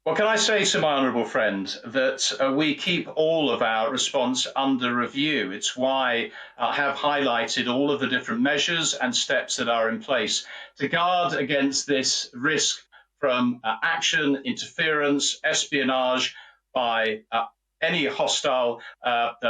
Well, can I say to my honourable friend that we keep all of our response under review. It's why I have highlighted all of the different measures and steps that are in place to guard against this risk from action, interference, espionage by any hostile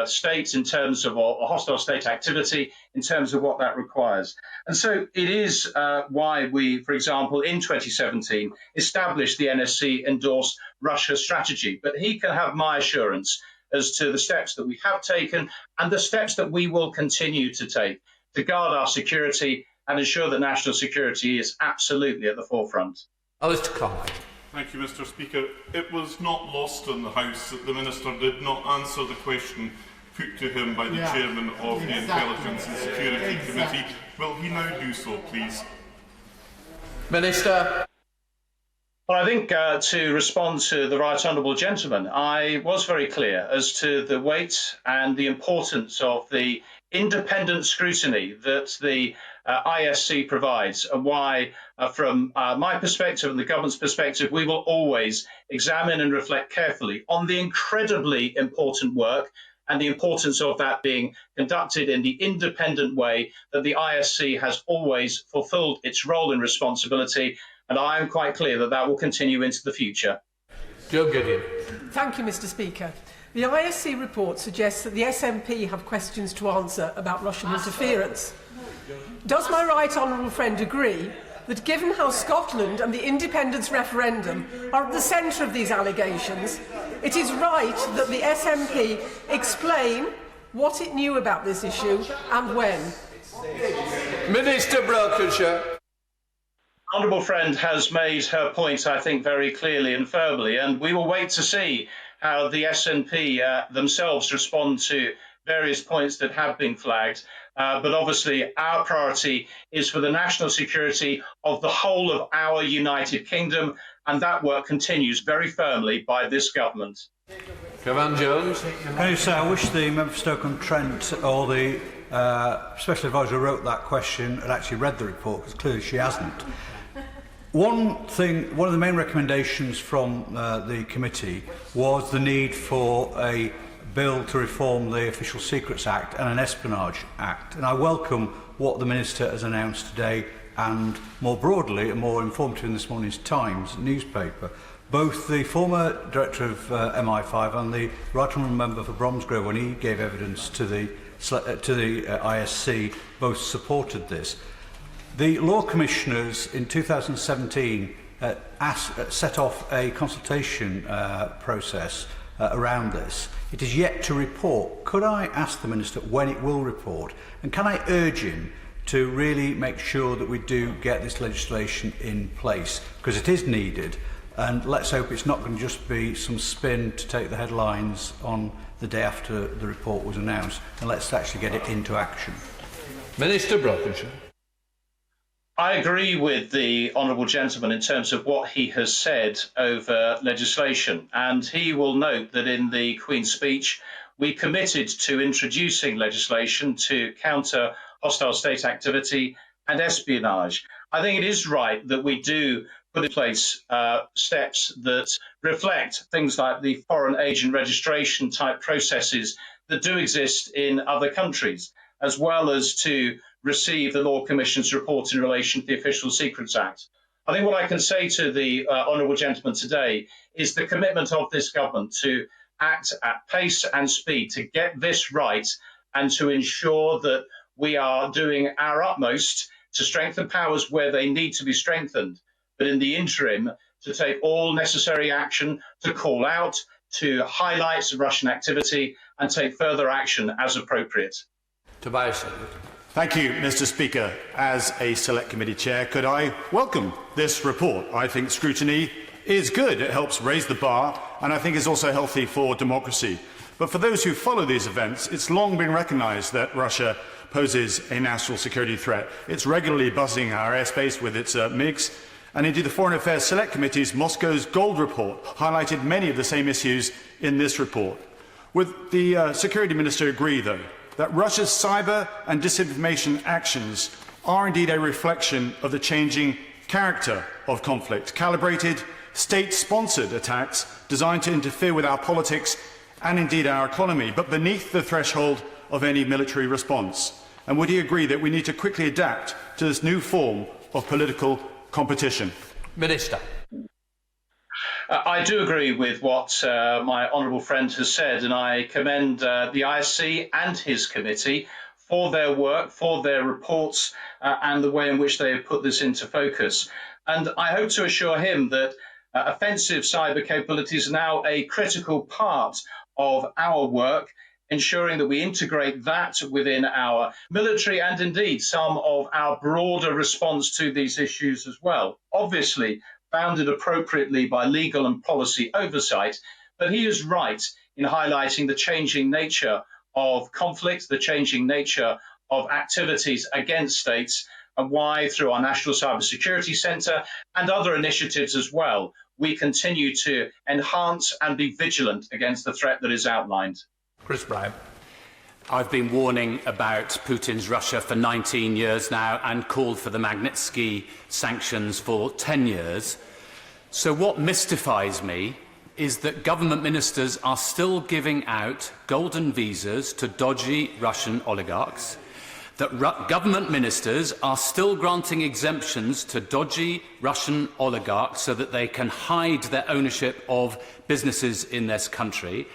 states in terms of, or hostile state activity in terms of what that requires. And so it is why we, for example, in 2017, established the NSC endorsed Russia strategy. But he can have my assurance as to the steps that we have taken and the steps that we will continue to take to guard our security and ensure that national security is absolutely at the forefront. Alistair Clyde. Thank you, Mr. Speaker. It was not lost on the House that the Minister did not answer the question put to him by the Chairman of the Intelligence and Security Committee. Will he now do so, please? Minister. Well, I think to respond to the right honourable gentleman, I was very clear as to the weight and the importance of the independent scrutiny that the ISC provides, and why, from my perspective and the government's perspective, we will always examine and reflect carefully on the incredibly important work and the importance of that being conducted in the independent way that the ISC has always fulfilled its role and responsibility. And I am quite clear that that will continue into the future. Joe Gideon. Thank you, Mr. Speaker. The ISC report suggests that the SNP have questions to answer about Russian interference. Does my right honourable friend agree that given how Scotland and the independence referendum are at the centre of these allegations, it is right that the SNP explain what it knew about this issue and when? Minister Brokenshire. Honourable friend has made her point, I think, very clearly and firmly, and we will wait to see how the SNP themselves respond to various points that have been flagged. But obviously our priority is for the national security of the whole of our United Kingdom, and that work continues very firmly by this government. Cavan Jones. Can I say, I wish the member for Stoke-on-Trent or the special advisor who wrote that question had actually read the report, because clearly she hasn't. One of the main recommendations from the committee was the need for a bill to reform the Official Secrets Act and an Espionage Act. And I welcome what the Minister has announced today, and more broadly and more informative in this morning's Times newspaper. Both the former Director of MI5 and the Right Honourable Member for Bromsgrove, when he gave evidence to the ISC, both supported this. The Law Commissioners in 2017 set off a consultation process around this. It is yet to report. Could I ask the Minister when it will report? And can I urge him to really make sure that we do get this legislation in place? Because it is needed. And let's hope it's not going to just be some spin to take the headlines on the day after the report was announced. And let's actually get it into action. Minister Brokenshire. I agree with the honourable gentleman in terms of what he has said over legislation, and he will note that in the Queen's speech we committed to introducing legislation to counter hostile state activity and espionage. I think it is right that we do put in place steps that reflect things like the foreign agent registration type processes that do exist in other countries, as well as to receive the Law Commission's report in relation to the Official Secrets Act. I think what I can say to the honourable gentleman today is the commitment of this government to act at pace and speed to get this right and to ensure that we are doing our utmost to strengthen powers where they need to be strengthened, but in the interim to take all necessary action to call out, to highlight Russian activity and take further action as appropriate. Tobias. Thank you, Mr. Speaker. As a Select Committee Chair, could I welcome this report? I think scrutiny is good. It helps raise the bar, and I think it's also healthy for democracy. But for those who follow these events, it's long been recognised that Russia poses a national security threat. It's regularly buzzing our airspace with its MiGs, and indeed the Foreign Affairs Select Committee's Moscow's Gold Report highlighted many of the same issues in this report. Would the Security Minister agree, though, that Russia's cyber and disinformation actions are indeed a reflection of the changing character of conflict, calibrated, state-sponsored attacks designed to interfere with our politics and indeed our economy, but beneath the threshold of any military response? And would he agree that we need to quickly adapt to this new form of political competition? Minister. I do agree with what my honourable friend has said, and I commend the ISC and his committee for their work, for their reports, and the way in which they have put this into focus. And I hope to assure him that offensive cyber capabilities are now a critical part of our work, ensuring that we integrate that within our military and indeed some of our broader response to these issues as well. Obviously, bounded appropriately by legal and policy oversight, but he is right in highlighting the changing nature of conflict, the changing nature of activities against states, and why, through our National Cybersecurity Centre and other initiatives as well, we continue to enhance and be vigilant against the threat that is outlined. Chris Brown. I've been warning about Putin's Russia for 19 years now and called for the Magnitsky sanctions for 10 years. So what mystifies me is that government ministers are still giving out golden visas to dodgy Russian oligarchs, that government ministers are still granting exemptions to dodgy Russian oligarchs so that they can hide their ownership of businesses in this country.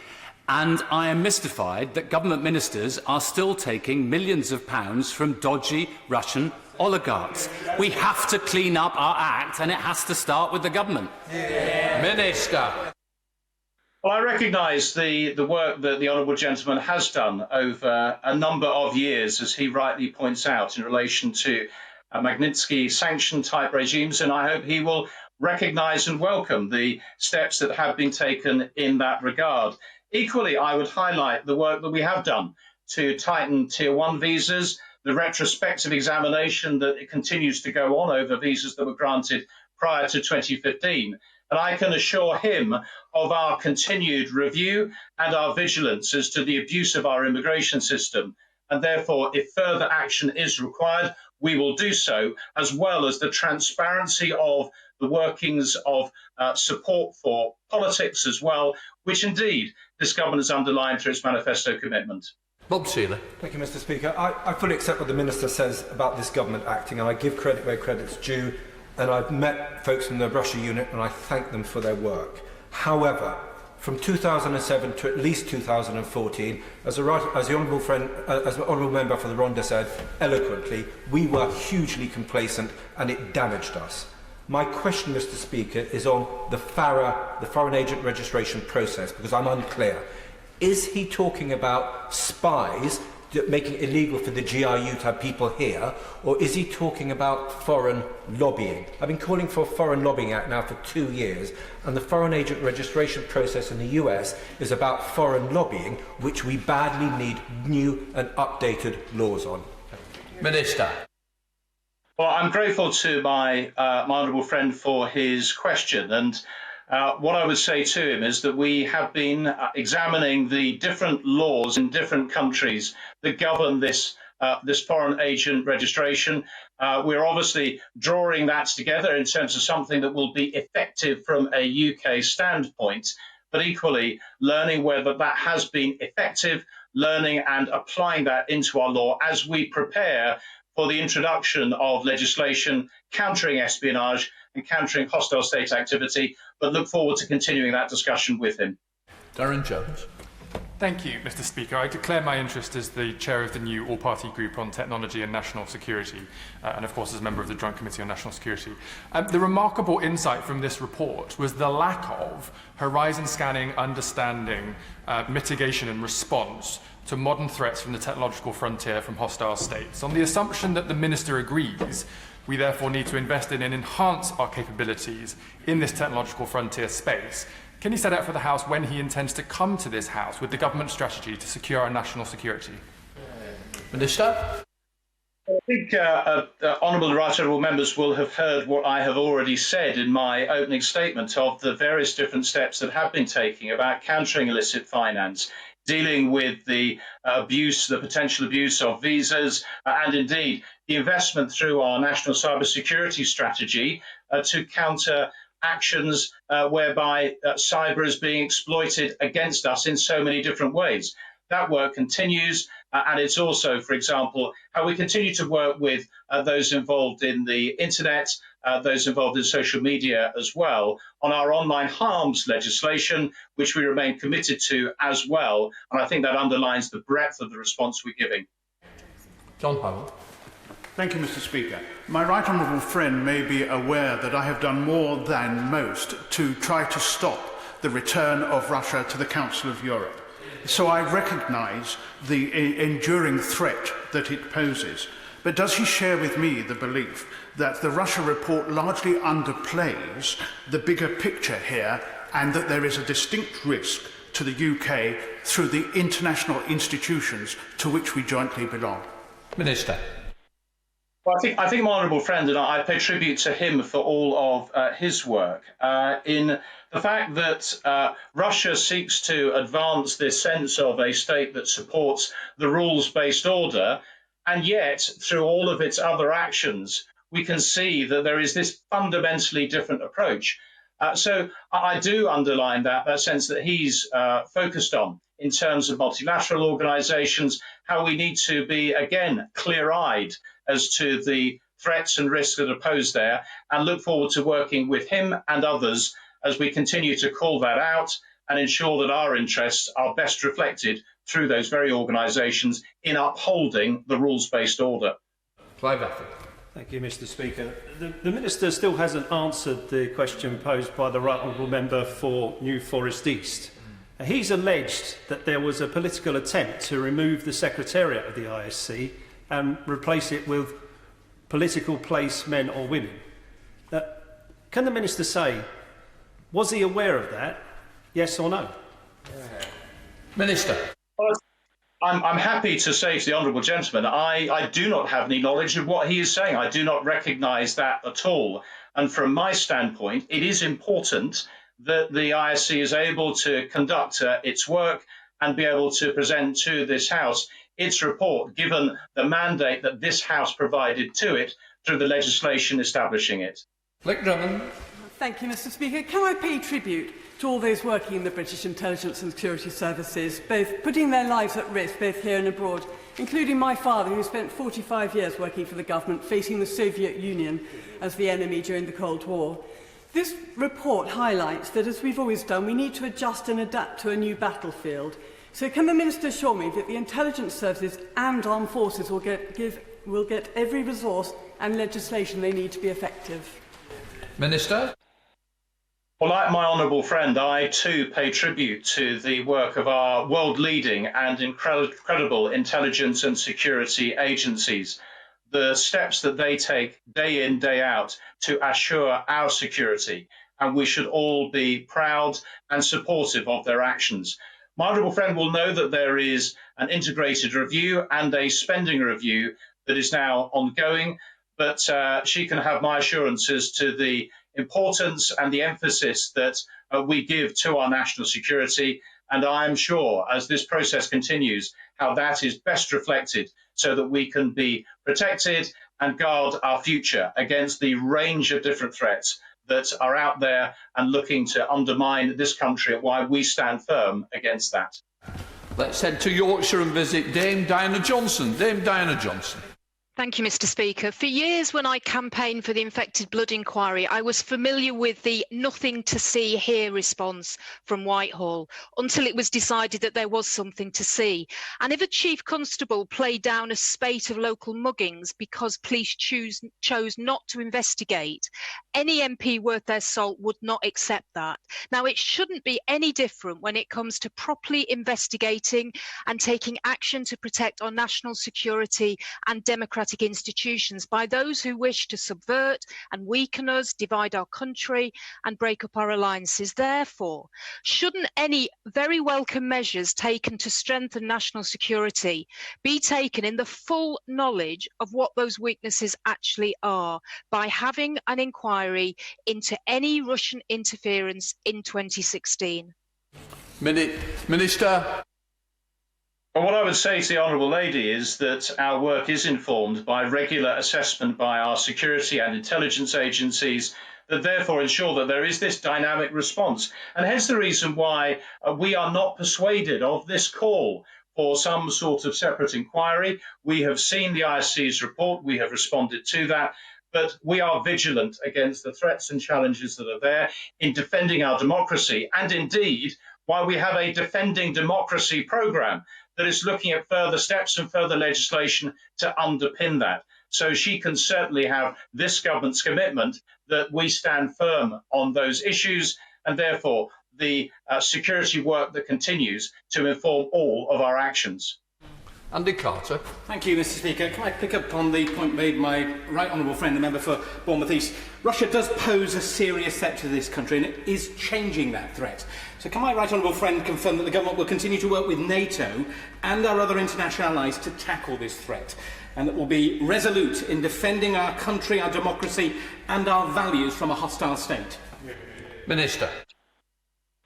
And I am mystified that government ministers are still taking millions of pounds from dodgy Russian oligarchs. We have to clean up our act, and it has to start with the government. Minister. Well, I recognise the work that the honourable gentleman has done over a number of years, as he rightly points out, in relation to Magnitsky sanction-type regimes, and I hope he will recognise and welcome the steps that have been taken in that regard. Equally, I would highlight the work that we have done to tighten Tier 1 visas, the retrospective examination that continues to go on over visas that were granted prior to 2015. And I can assure him of our continued review and our vigilance as to the abuse of our immigration system. And therefore, if further action is required, we will do so, as well as the transparency of the workings of support for politics as well, which indeed this government has underlined through its manifesto commitment. Bob Seeley. Thank you, Mr. Speaker. I fully accept what the Minister says about this government acting, and I give credit where credit's due. And I've met folks from the Russia unit, and I thank them for their work. However, from 2007 to at least 2014, as the honourable member for the Ronda said eloquently, we were hugely complacent, and it damaged us. My question, Mr. Speaker, is on the FARA, the Foreign Agent Registration Process, because I'm unclear. Is he talking about spies making it illegal for the GRU to have people here, or is he talking about foreign lobbying? I've been calling for a Foreign Lobbying Act now for 2 years, and the Foreign Agent Registration Process in the US is about foreign lobbying, which we badly need new and updated laws on. Minister. Well, I'm grateful to my honourable friend for his question, and what I would say to him is that we have been examining the different laws in different countries that govern this foreign agent registration. We're obviously drawing that together in terms of something that will be effective from a UK standpoint, but equally learning whether that has been effective, learning and applying that into our law as we prepare for the introduction of legislation countering espionage and countering hostile state activity, but look forward to continuing that discussion with him. Darren Jones. Thank you, Mr. Speaker. I declare my interest as the chair of the new all-party group on technology and national security, and of course as a member of the Joint Committee on National Security. The remarkable insight from this report was the lack of horizon scanning, understanding, mitigation and response to modern threats from the technological frontier from hostile states. On the assumption that the Minister agrees, we therefore need to invest in and enhance our capabilities in this technological frontier space. Can he set out for the House when he intends to come to this House with the government strategy to secure our national security? Minister? I think honourable and right honourable members will have heard what I have already said in my opening statement of the various different steps that have been taken about countering illicit finance, dealing with the abuse, the potential abuse of visas, and indeed the investment through our national cybersecurity strategy to counter actions whereby cyber is being exploited against us in so many different ways. That work continues, and it's also, for example, how we continue to work with those involved in the internet, those involved in social media as well, on our online harms legislation, which we remain committed to as well. And I think that underlines the breadth of the response we're giving. John Powell. Thank you, Mr. Speaker. My right honourable friend may be aware that I have done more than most to try to stop the return of Russia to the Council of Europe. So I recognise the enduring threat that it poses. But does he share with me the belief that the Russia report largely underplays the bigger picture here and that there is a distinct risk to the UK through the international institutions to which we jointly belong? Minister. Well, I think my honourable friend and I pay tribute to him for all of his work in the fact that Russia seeks to advance this sense of a state that supports the rules-based order, and yet through all of its other actions, we can see that there is this fundamentally different approach. So I do underline that sense that he's focused on in terms of multilateral organisations, how we need to be, again, clear-eyed as to the threats and risks that are posed there, and look forward to working with him and others as we continue to call that out and ensure that our interests are best reflected through those very organisations in upholding the rules-based order. Clive Afford. Thank you, Mr. Speaker. The Minister still hasn't answered the question posed by the Right Honourable Member for New Forest East. He's alleged that there was a political attempt to remove the Secretariat of the ISC and replace it with political place men or women. Can the Minister say, was he aware of that, yes or no? Minister. I'm happy to say to the honourable gentleman, I do not have any knowledge of what he is saying. I do not recognise that at all. And from my standpoint, it is important that the ISC is able to conduct its work and be able to present to this House its report, given the mandate that this House provided to it through the legislation establishing it. Lick Drummond. Thank you, Mr. Speaker. Can I pay tribute to all those working in the British intelligence and security services, both putting their lives at risk, both here and abroad, including my father, who spent 45 years working for the government, facing the Soviet Union as the enemy during the Cold War. This report highlights that, as we've always done, we need to adjust and adapt to a new battlefield. So can the Minister assure me that the intelligence services and armed forces will get every resource and legislation they need to be effective? Minister. Well, like my honourable friend, I too pay tribute to the work of our world-leading and incredible intelligence and security agencies, the steps that they take day in, day out to assure our security, and we should all be proud and supportive of their actions. My honourable friend will know that there is an integrated review and a spending review that is now ongoing, but she can have my assurances to the importance and the emphasis that we give to our national security, and I am sure as this process continues how that is best reflected so that we can be protected and guard our future against the range of different threats that are out there and looking to undermine this country, and why we stand firm against that. Let's head to Yorkshire and visit Dame Diana Johnson. Dame Diana Johnson. Thank you, Mr. Speaker. For years, when I campaigned for the infected blood inquiry, I was familiar with the nothing to see here response from Whitehall, until it was decided that there was something to see. And if a chief constable played down a spate of local muggings because police chose not to investigate, any MP worth their salt would not accept that. Now, it shouldn't be any different when it comes to properly investigating and taking action to protect our national security and democratic democratic institutions by those who wish to subvert and weaken us, divide our country and break up our alliances. Therefore, shouldn't any very welcome measures taken to strengthen national security be taken in the full knowledge of what those weaknesses actually are by having an inquiry into any Russian interference in 2016? Minister. Well, what I would say to the Honourable Lady is that our work is informed by regular assessment by our security and intelligence agencies that therefore ensure that there is this dynamic response. And hence the reason why we are not persuaded of this call for some sort of separate inquiry. We have seen the ISC's report, we have responded to that, but we are vigilant against the threats and challenges that are there in defending our democracy, and indeed why we have a Defending Democracy programme that is looking at further steps and further legislation to underpin that. So she can certainly have this government's commitment that we stand firm on those issues, and therefore the security work that continues to inform all of our actions. Andy Carter. Thank you, Mr. Speaker. Can I pick up on the point made by my right honourable friend, the member for Bournemouth East? Russia does pose a serious threat to this country, and it is changing that threat. So can my right honourable friend confirm that the government will continue to work with NATO and our other international allies to tackle this threat, and that will be resolute in defending our country, our democracy and our values from a hostile state? Minister.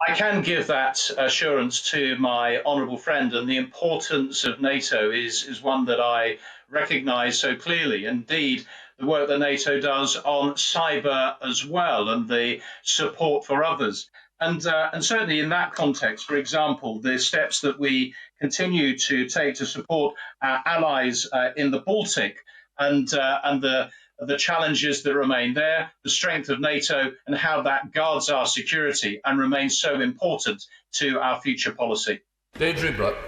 I can give that assurance to my honourable friend, and the importance of NATO is one that I recognise so clearly. Indeed, the work that NATO does on cyber as well, and the support for others. And certainly in that context, for example, the steps that we continue to take to support our allies in the Baltic and the challenges that remain there, the strength of NATO and how that guards our security and remains so important to our future policy. Deirdre Brooke.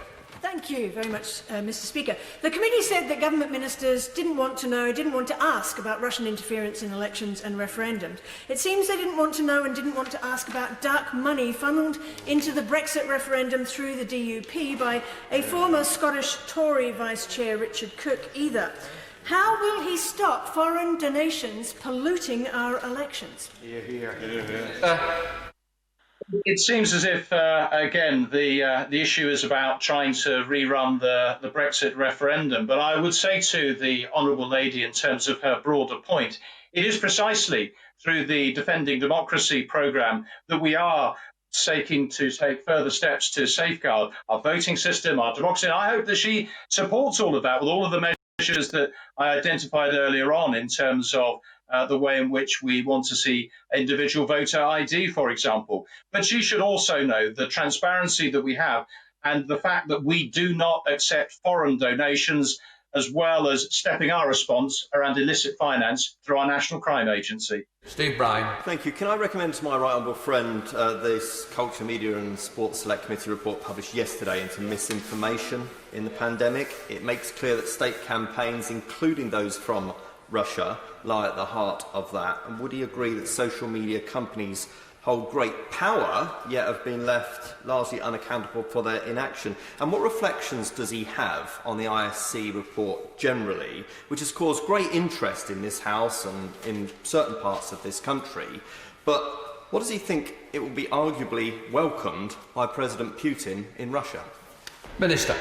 Thank you very much, Mr. Speaker. The committee said that government ministers didn't want to know, didn't want to ask about Russian interference in elections and referendums. It seems they didn't want to know and didn't want to ask about dark money funnelled into the Brexit referendum through the DUP by a former Scottish Tory Vice Chair, Richard Cook, either. How will he stop foreign donations polluting our elections? It seems as if, again, the issue is about trying to rerun the Brexit referendum. But I would say to the Honourable Lady, in terms of her broader point, it is precisely through the Defending Democracy programme that we are seeking to take further steps to safeguard our voting system, our democracy. And I hope that she supports all of that with all of the measures that I identified earlier on in terms of the way in which we want to see individual voter ID, for example. But she should also know the transparency that we have and the fact that we do not accept foreign donations, as well as stepping our response around illicit finance through our National Crime Agency. Steve Bryan. Thank you. Can I recommend to my right honourable friend this Culture, Media and Sports Select Committee report published yesterday into misinformation in the pandemic? It makes clear that state campaigns, including those from Russia, lie at the heart of that. And would he agree that social media companies hold great power, yet have been left largely unaccountable for their inaction? And what reflections does he have on the ISC report generally, which has caused great interest in this House and in certain parts of this country? But what does he think it will be arguably welcomed by President Putin in Russia? Minister.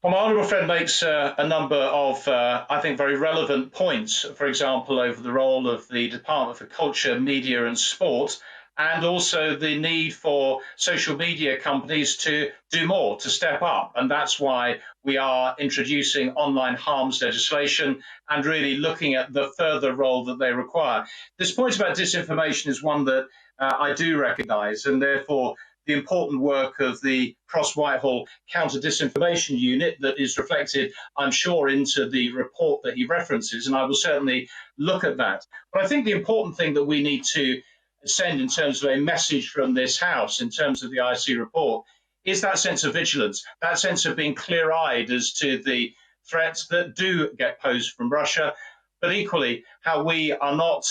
Well, my honourable friend makes a number of, I think, very relevant points, for example, over the role of the Department for Culture, Media and Sport, and also the need for social media companies to do more, to step up. And that's why we are introducing online harms legislation and really looking at the further role that they require. This point about disinformation is one that I do recognise, and therefore the important work of the Cross-Whitehall Counter-Disinformation Unit that is reflected, I'm sure, into the report that he references, and I will certainly look at that. But I think the important thing that we need to send in terms of a message from this House, in terms of the IC report, is that sense of vigilance, that sense of being clear-eyed as to the threats that do get posed from Russia, but equally how we are not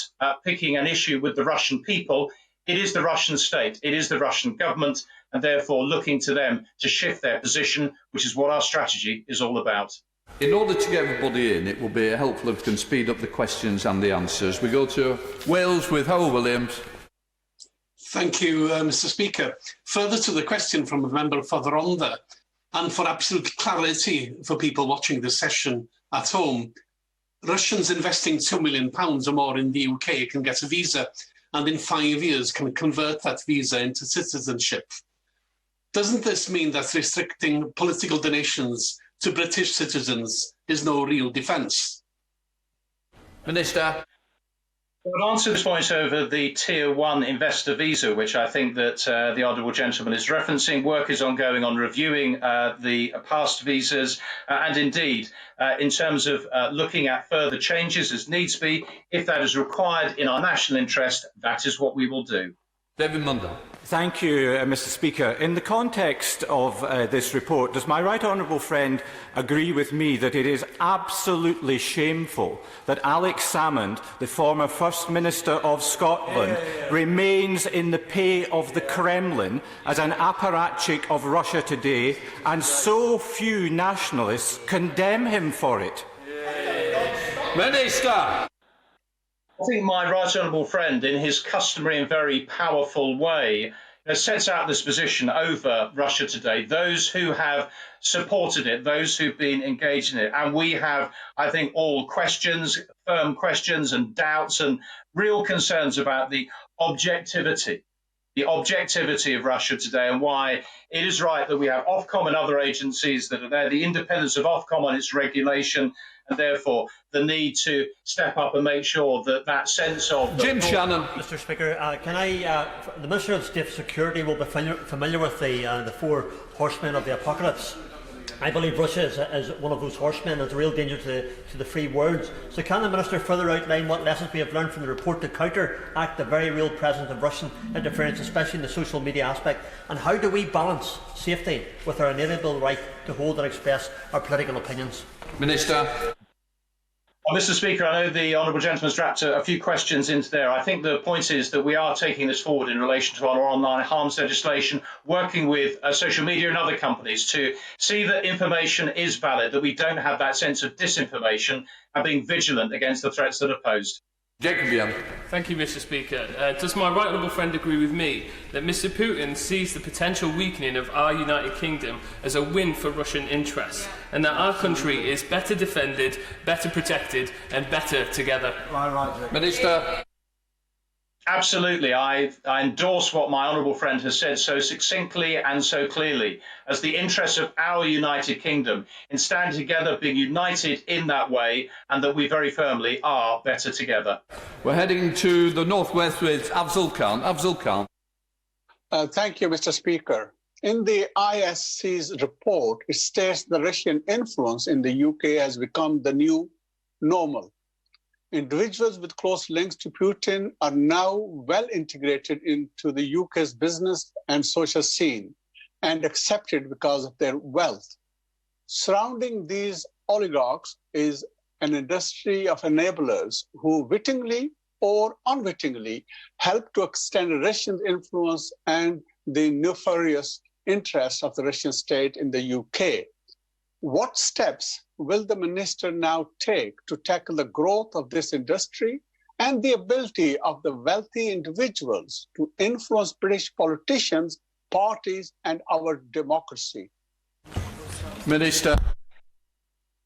picking an issue with the Russian people. It is the Russian state, it is the Russian government, and therefore looking to them to shift their position, which is what our strategy is all about. In order to get everybody in, it will be helpful if we can speed up the questions and the answers. We go to Wales with Howell Williams. Thank you, Mr. Speaker. Further to the question from a member for the Rhondda, and for absolute clarity for people watching this session at home, Russians investing £2 million or more in the UK can get a visa and in 5 years can convert that visa into citizenship. Doesn't this mean that restricting political donations to British citizens is no real defence? Minister. I would answer this point over the Tier 1 investor visa, which I think that the Honourable Gentleman is referencing. Work is ongoing on reviewing the past visas and indeed in terms of looking at further changes as needs be. If that is required in our national interest, that is what we will do. David Mundell. Thank you, Mr. Speaker. In the context of this report, does my right honourable friend agree with me that it is absolutely shameful that Alex Salmond, the former First Minister of Scotland, remains in the pay of the Kremlin as an apparatchik of Russia Today, and so few nationalists condemn him for it? Minister. I think my right honourable friend, in his customary and very powerful way, sets out this position over Russia Today, those who have supported it, those who've been engaged in it. And we have, I think, all questions, firm questions and doubts and real concerns about the objectivity of Russia Today and why it is right that we have Ofcom and other agencies that are there, the independence of Ofcom on its regulation, and therefore the need to step up and make sure that that sense of... Jim Shannon. Mr. Speaker, the Minister of State Security will be familiar with the 4 horsemen of the apocalypse. I believe Russia is one of those horsemen and is a real danger to the free world. So can the Minister further outline what lessons we have learned from the report to counteract the very real presence of Russian interference, especially in the social media aspect, and how do we balance safety with our inalienable right to hold and express our political opinions? Minister. Mr. Speaker, I know the Honourable Gentleman's dropped a few questions into there. I think the point is that we are taking this forward in relation to our online harms legislation, working with social media and other companies to see that information is valid, that we don't have that sense of disinformation, and being vigilant against the threats that are posed. Thank you, Mr. Speaker. Does my right honourable friend agree with me that Mr. Putin sees the potential weakening of our United Kingdom as a win for Russian interests, and that our country is better defended, better protected, and better together? Minister. Absolutely. I endorse what my honourable friend has said so succinctly and so clearly as the interests of our United Kingdom in standing together, being united in that way, and that we very firmly are better together. We're heading to the northwest with Afzal Khan. Afzal Khan. Thank you, Mr. Speaker. In the ISC's report, it states the Russian influence in the UK has become the new normal. Individuals with close links to Putin are now well integrated into the UK's business and social scene and accepted because of their wealth. Surrounding these oligarchs is an industry of enablers who wittingly or unwittingly help to extend Russian influence and the nefarious interests of the Russian state in the UK. What steps will the Minister now take to tackle the growth of this industry and the ability of the wealthy individuals to influence British politicians, parties, and our democracy? Minister.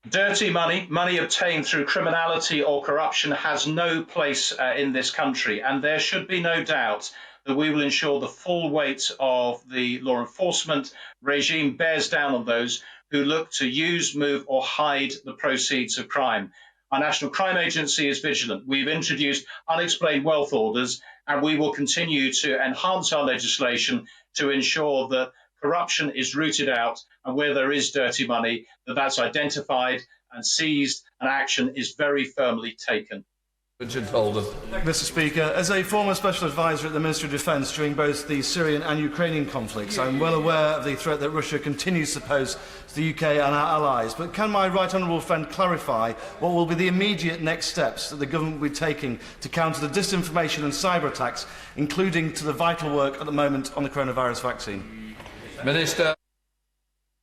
Dirty money, money obtained through criminality or corruption, has no place in this country, and there should be no doubt that we will ensure the full weight of the law enforcement regime bears down on those who look to use, move or hide the proceeds of crime. Our National Crime Agency is vigilant. We've introduced unexplained wealth orders, and we will continue to enhance our legislation to ensure that corruption is rooted out, and where there is dirty money, that's identified and seized, and action is very firmly taken. Mr. Speaker, as a former Special Advisor at the Ministry of Defence during both the Syrian and Ukrainian conflicts, I am well aware of the threat that Russia continues to pose to the UK and our allies. But can my right honourable friend clarify what will be the immediate next steps that the government will be taking to counter the disinformation and cyber attacks, including to the vital work at the moment on the coronavirus vaccine? Minister.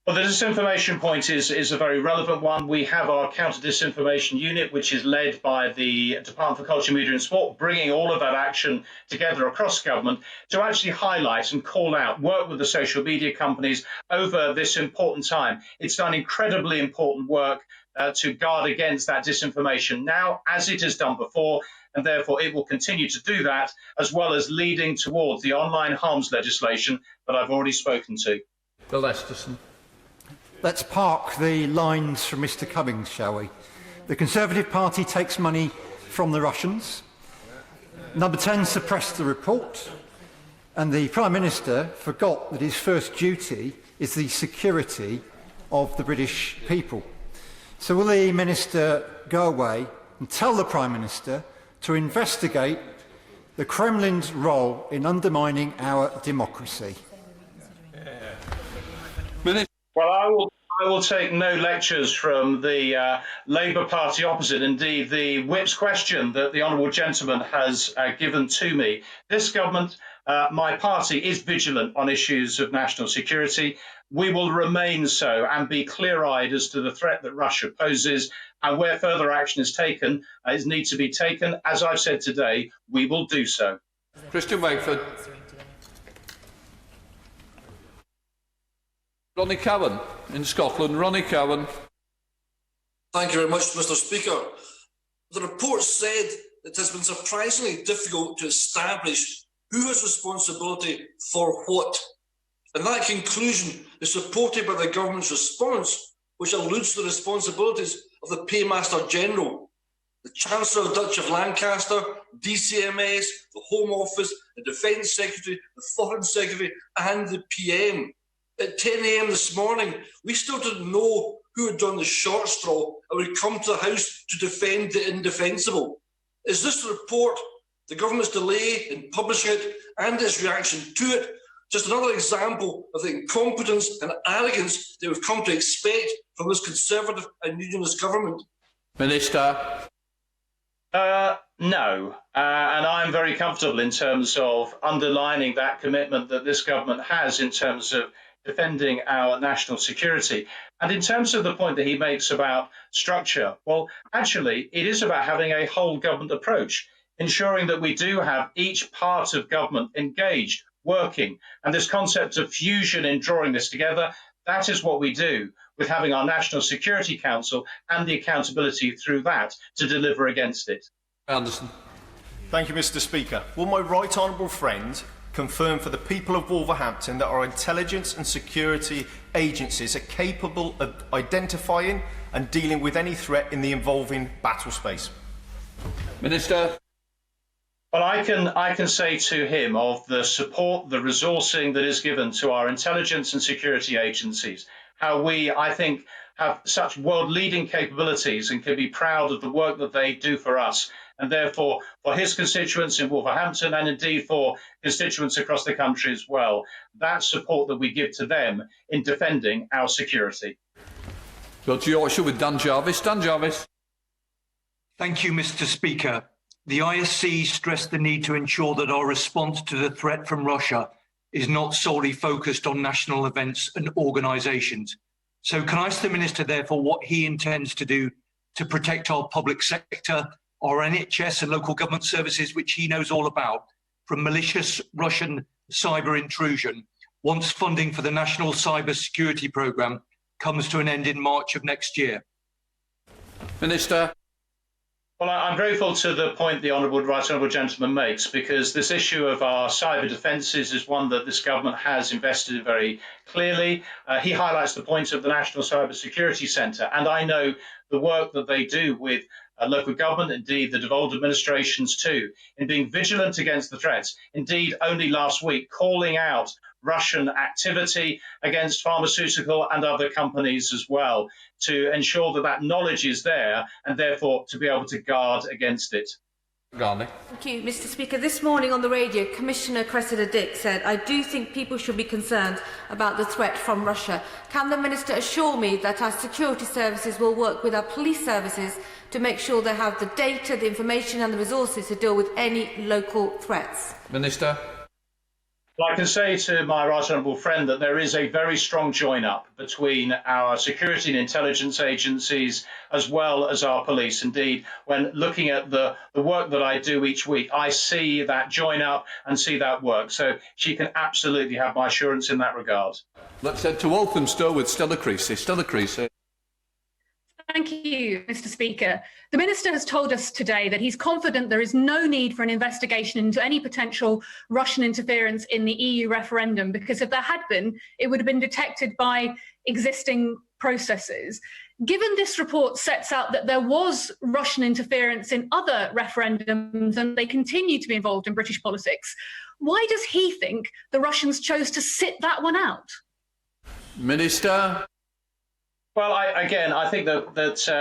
Well, the disinformation point is a very relevant one. We have our counter-disinformation unit, which is led by the Department for Culture, Media and Sport, bringing all of that action together across government to actually highlight and call out, work with the social media companies over this important time. It's done incredibly important work to guard against that disinformation now, as it has done before, and therefore it will continue to do that, as well as leading towards the online harms legislation that I've already spoken to. Bill Esterson. Let's park the lines from Mr Cummings, shall we? The Conservative Party takes money from the Russians. Number 10 suppressed the report. And the Prime Minister forgot that his first duty is the security of the British people. So will the Minister go away and tell the Prime Minister to investigate the Kremlin's role in undermining our democracy? Well, I will take no lectures from the Labour Party opposite. Indeed, the Whip's question that the honourable gentleman has given to me. This government, my party, is vigilant on issues of national security. We will remain so and be clear-eyed as to the threat that Russia poses, and where further action is taken, needs to be taken. As I've said today, we will do so. Christian Wakeford. Ronnie Cowan in Scotland. Ronnie Cowan. Thank you very much, Mr Speaker. The report said it has been surprisingly difficult to establish who has responsibility for what. And that conclusion is supported by the government's response, which alludes to the responsibilities of the Paymaster General, the Chancellor of Duchy of Lancaster, DCMS, the Home Office, the Defence Secretary, the Foreign Secretary and the PM. At 10 a.m. this morning, we still didn't know who had done the short straw and would come to the House to defend the indefensible. Is this report, the government's delay in publishing it and its reaction to it, just another example of the incompetence and arrogance that we've come to expect from this Conservative and Unionist government? Minister. No, and I'm very comfortable in terms of underlining that commitment that this government has in terms of defending our national security. And in terms of the point that he makes about structure, well, actually, it is about having a whole government approach, ensuring that we do have each part of government engaged, working. And this concept of fusion in drawing this together, that is what we do with having our National Security Council and the accountability through that to deliver against it. Anderson. Thank you, Mr Speaker. Will my right honourable friend confirm for the people of Wolverhampton that our intelligence and security agencies are capable of identifying and dealing with any threat in the involving battle space? Minister. Well, I can say to him of the support, the resourcing that is given to our intelligence and security agencies, how we, I think, have such world-leading capabilities and can be proud of the work that they do for us. And therefore, for his constituents in Wolverhampton and indeed for constituents across the country as well, that support that we give to them in defending our security. Go to Yorkshire with Dan Jarvis. Dan Jarvis. Thank you, Mr Speaker. The ISC stressed the need to ensure that our response to the threat from Russia is not solely focused on national events and organisations. So can I ask the Minister, therefore, what he intends to do to protect our public sector, our NHS and local government services, which he knows all about, from malicious Russian cyber intrusion, once funding for the National Cyber Security Programme comes to an end in March of next year? Minister. Well, I'm grateful to the point the right honourable gentleman makes, because this issue of our cyber defences is one that this government has invested in very clearly. He highlights the point of the National Cyber Security Centre, and I know the work that they do with local government, indeed the devolved administrations too, in being vigilant against the threats. Indeed, only last week, calling out Russian activity against pharmaceutical and other companies as well, to ensure that that knowledge is there and therefore to be able to guard against it. Garney. Thank you, Mr Speaker. This morning on the radio, Commissioner Cressida Dick said, "I do think people should be concerned about the threat from Russia." Can the Minister assure me that our security services will work with our police services to make sure they have the data, the information and the resources to deal with any local threats? Minister. Well, I can say to my right honourable friend that there is a very strong join-up between our security and intelligence agencies as well as our police. Indeed, when looking at the work that I do each week, I see that join-up and see that work. So she can absolutely have my assurance in that regard. Let's head to Walthamstow with Stella Creasy. Stella Creasy. Thank you, Mr. Speaker. The Minister has told us today that he's confident there is no need for an investigation into any potential Russian interference in the EU referendum, because if there had been, it would have been detected by existing processes. Given this report sets out that there was Russian interference in other referendums and they continue to be involved in British politics, why does he think the Russians chose to sit that one out? Minister. Well, I think that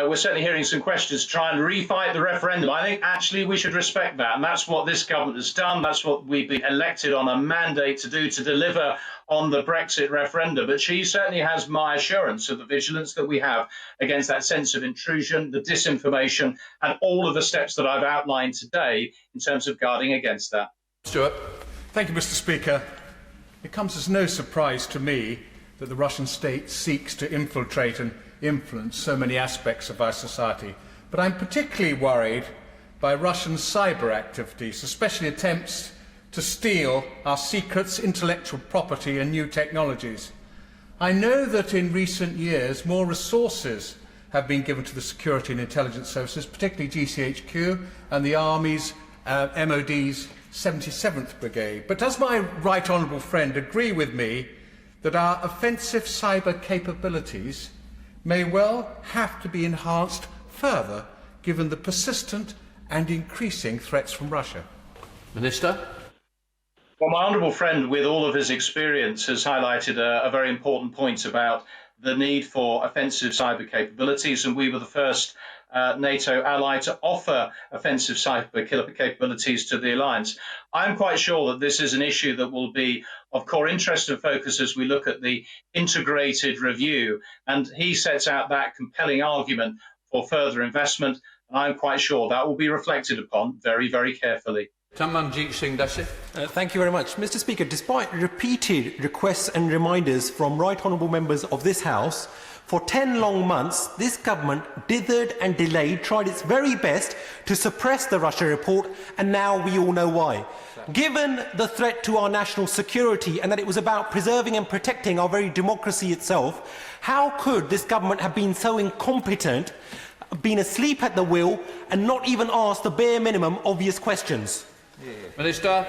we're certainly hearing some questions to try and refight the referendum. I think actually we should respect that, and that's what this government has done. That's what we've been elected on a mandate to do, to deliver on the Brexit referendum. But she certainly has my assurance of the vigilance that we have against that sense of intrusion, the disinformation, and all of the steps that I've outlined today in terms of guarding against that. Stuart. Thank you, Mr. Speaker. It comes as no surprise to me that the Russian state seeks to infiltrate and influence so many aspects of our society. But I'm particularly worried by Russian cyber activities, especially attempts to steal our secrets, intellectual property and new technologies. I know that in recent years more resources have been given to the security and intelligence services, particularly GCHQ and the Army's MOD's 77th Brigade. But does my right honourable friend agree with me that our offensive cyber capabilities may well have to be enhanced further, given the persistent and increasing threats from Russia? Minister. Well, my honourable friend, with all of his experience, has highlighted a very important point about the need for offensive cyber capabilities, and we were the first NATO ally to offer offensive cyber capabilities to the alliance. I'm quite sure that this is an issue that will be of core interest and focus as we look at the integrated review, and he sets out that compelling argument for further investment, and I'm quite sure that will be reflected upon very, very carefully. Tamanjeet Singh Dassi. Thank you very much. Mr. Speaker, despite repeated requests and reminders from right honourable members of this House, for 10 long months, this government dithered and delayed, tried its very best to suppress the Russia report, and now we all know why. Given the threat to our national security and that it was about preserving and protecting our very democracy itself, how could this government have been so incompetent, been asleep at the wheel, and not even asked the bare minimum obvious questions? Minister.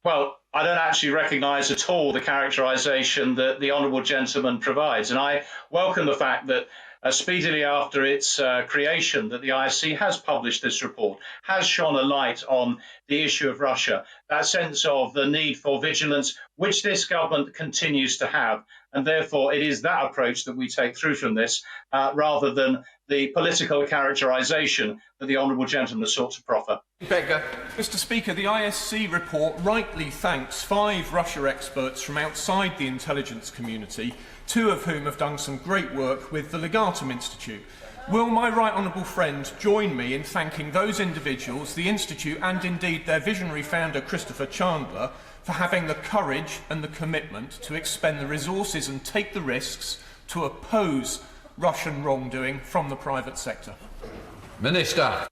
Well, I don't actually recognise at all the characterisation that the honourable gentleman provides, and I welcome the fact that speedily after its creation that the ISC has published this report, has shone a light on the issue of Russia, that sense of the need for vigilance, which this government continues to have. And therefore, it is that approach that we take through from this, rather than the political characterisation that the honourable gentleman has sought to proffer. Becker. Mr. Speaker, the ISC report rightly thanks 5 Russia experts from outside the intelligence community, 2 of whom have done some great work with the Legatum Institute. Will my right honourable friend join me in thanking those individuals, the Institute and indeed their visionary founder Christopher Chandler, for having the courage and the commitment to expend the resources and take the risks to oppose Russian wrongdoing from the private sector? Minister.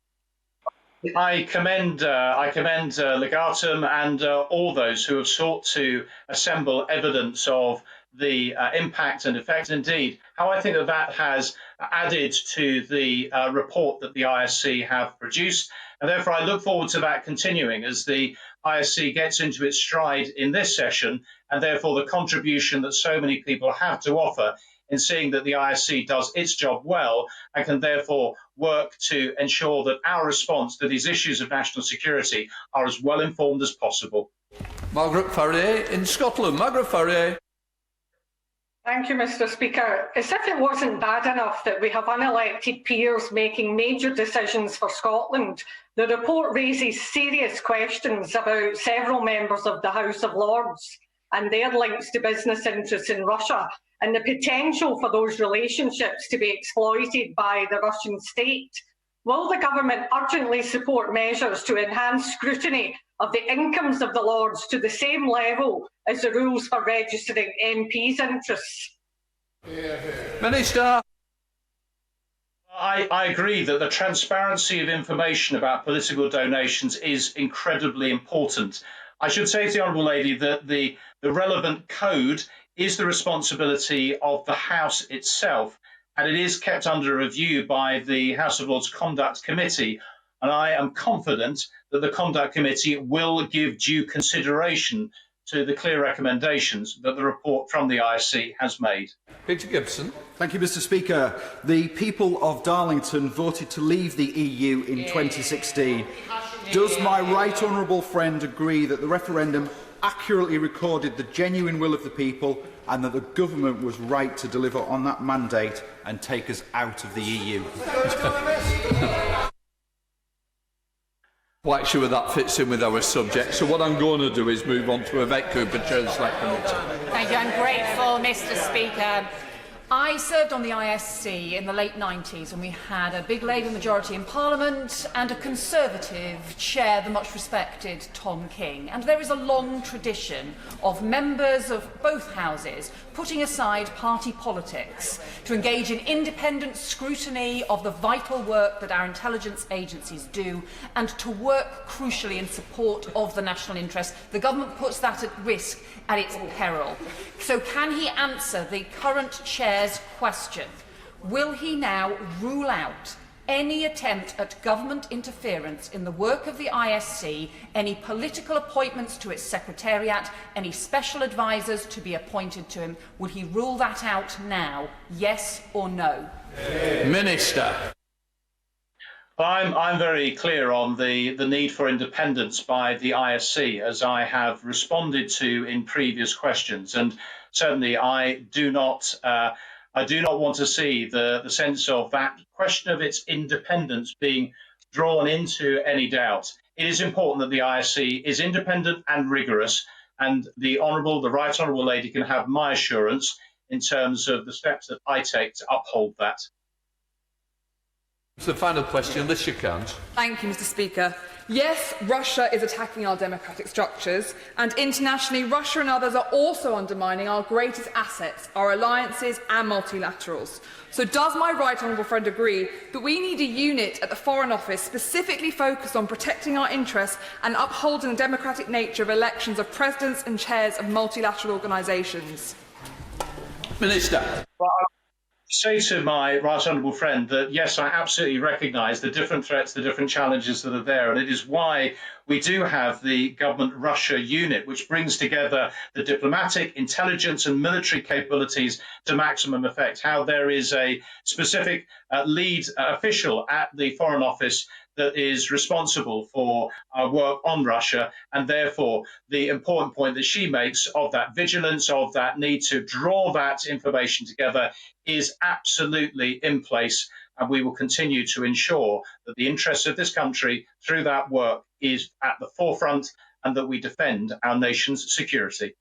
I commend Legatum and all those who have sought to assemble evidence of the impact and effect. Indeed, how I think that has added to the report that the ISC have produced. And therefore, I look forward to that continuing as the ISC gets into its stride in this session, and therefore the contribution that so many people have to offer in seeing that the ISC does its job well and can therefore work to ensure that our response to these issues of national security are as well informed as possible. Margaret Farrier in Scotland. Margaret Farrier. Thank you, Mr. Speaker. As if it wasn't bad enough that we have unelected peers making major decisions for Scotland, the report raises serious questions about several members of the House of Lords and their links to business interests in Russia and the potential for those relationships to be exploited by the Russian state. Will the government urgently support measures to enhance scrutiny of the incomes of the Lords to the same level as the rules for registering MPs' interests? Minister. I agree that the transparency of information about political donations is incredibly important. I should say to the Honourable Lady that the relevant code is the responsibility of the House itself, and it is kept under review by the House of Lords Conduct Committee. And I am confident that the Conduct Committee will give due consideration to the clear recommendations that the report from the ISC has made. Peter Gibson. Thank you, Mr. Speaker. The people of Darlington voted to leave the EU in 2016. Does my right honourable friend agree that the referendum accurately recorded the genuine will of the people and that the government was right to deliver on that mandate and take us out of the EU? Quite sure that fits in with our subject. So what I'm going to do is move on to Yvette Cooper, Chair of the Select Committee. Thank you. I'm grateful, Mr. Speaker. I served on the ISC in the late 90s when we had a big Labour majority in Parliament and a Conservative chair, the much respected Tom King. And there is a long tradition of members of both houses putting aside party politics to engage in independent scrutiny of the vital work that our intelligence agencies do and to work crucially in support of the national interest. The government puts that at risk at its peril. So can he answer the current chair's question? Will he now rule out any attempt at government interference in the work of the ISC, any political appointments to its secretariat, any special advisers to be appointed to him? Would he rule that out now? Yes or no? Minister. I'm very clear on the need for independence by the ISC, as I have responded to in previous questions, and certainly I do not want to see the sense of that question of its independence being drawn into any doubt. It is important that the ISC is independent and rigorous, and the Right Honourable Lady can have my assurance in terms of the steps that I take to uphold that. So the final question, unless you can't. Thank you, Mr. Speaker. Yes, Russia is attacking our democratic structures, and internationally, Russia and others are also undermining our greatest assets, our alliances and multilaterals. So does my right honourable friend agree that we need a unit at the Foreign Office specifically focused on protecting our interests and upholding the democratic nature of elections of presidents and chairs of multilateral organisations? Minister. Say to my right honourable friend that yes, I absolutely recognise the different threats, the different challenges that are there, and it is why we do have the government Russia unit, which brings together the diplomatic, intelligence and military capabilities to maximum effect. How there is a specific lead official at the Foreign Office that is responsible for our work on Russia, and therefore the important point that she makes of that vigilance, of that need to draw that information together is absolutely in place, and we will continue to ensure that the interests of this country through that work is at the forefront and that we defend our nation's security.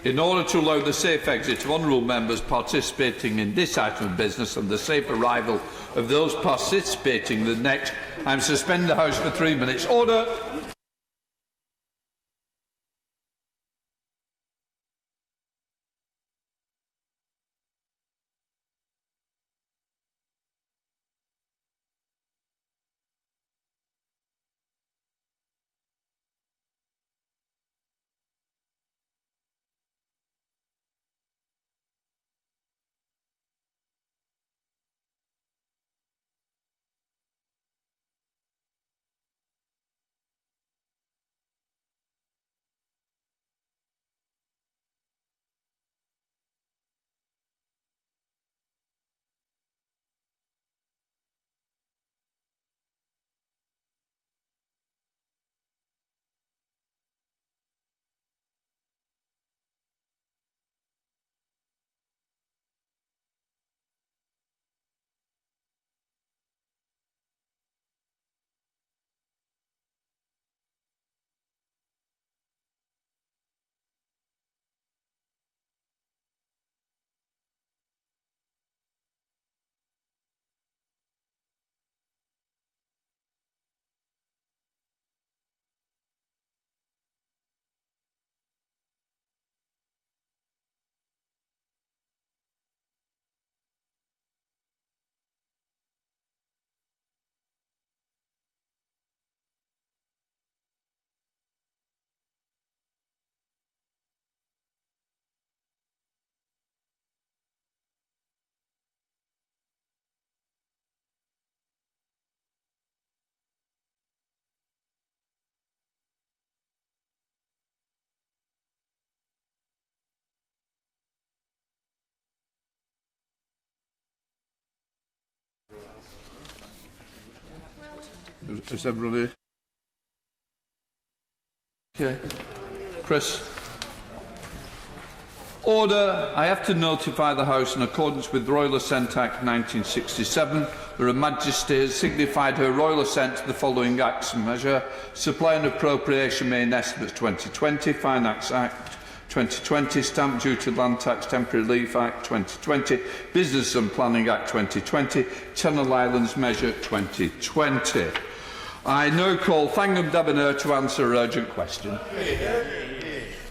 In order to allow the safe exit of honourable members participating in this item of business and the safe arrival of those participating in the next, I am suspending the House for 3 minutes. Order. Is everybody... Okay. Chris. Order. I have to notify the House in accordance with Royal Assent Act 1967 that Her Majesty has signified her royal assent to the following acts and measure: Supply and Appropriation Main Estimates 2020, Finance Act 2020, Stamp Duty Land Tax Temporary Relief Act 2020, Business and Planning Act 2020, Channel Islands Measure 2020. I now call Thangam Debonair to answer an urgent question.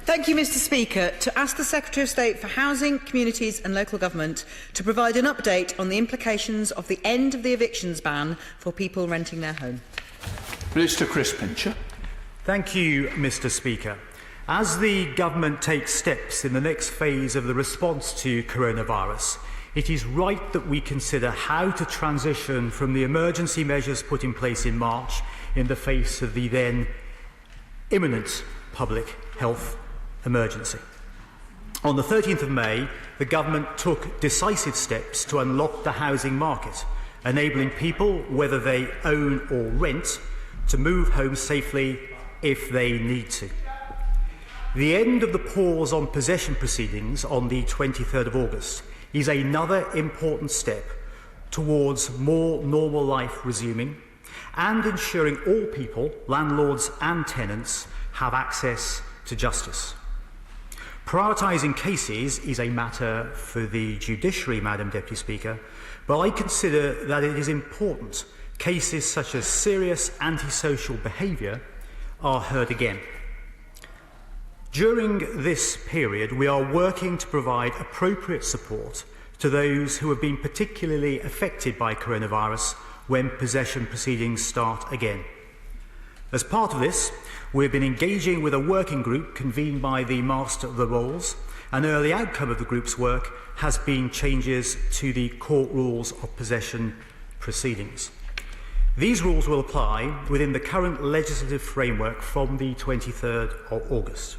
Thank you, Mr. Speaker. To ask the Secretary of State for Housing, Communities and Local Government to provide an update on the implications of the end of the evictions ban for people renting their home. Minister Chris Pincher. Thank you, Mr. Speaker. As the Government takes steps in the next phase of the response to coronavirus, it is right that we consider how to transition from the emergency measures put in place in March in the face of the then imminent public health emergency. On the 13th of May, the Government took decisive steps to unlock the housing market, enabling people, whether they own or rent, to move home safely if they need to. The end of the pause on possession proceedings on the 23rd of August is another important step towards more normal life resuming and ensuring all people, landlords and tenants, have access to justice. Prioritising cases is a matter for the judiciary, Madam Deputy Speaker, but I consider that it is important cases such as serious antisocial behaviour are heard again. During this period, we are working to provide appropriate support to those who have been particularly affected by coronavirus when possession proceedings start again. As part of this, we have been engaging with a working group convened by the Master of the Rolls. An early outcome of the group's work has been changes to the court rules of possession proceedings. These rules will apply within the current legislative framework from the 23rd of August.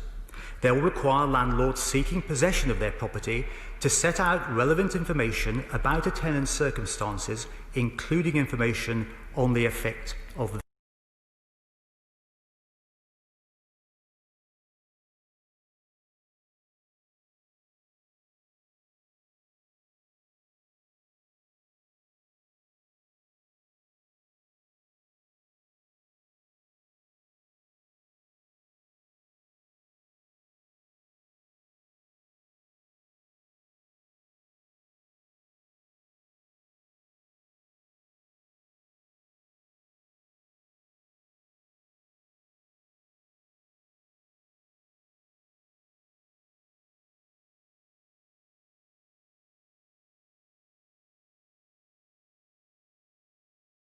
They will require landlords seeking possession of their property to set out relevant information about a tenant's circumstances, including information on the effect of the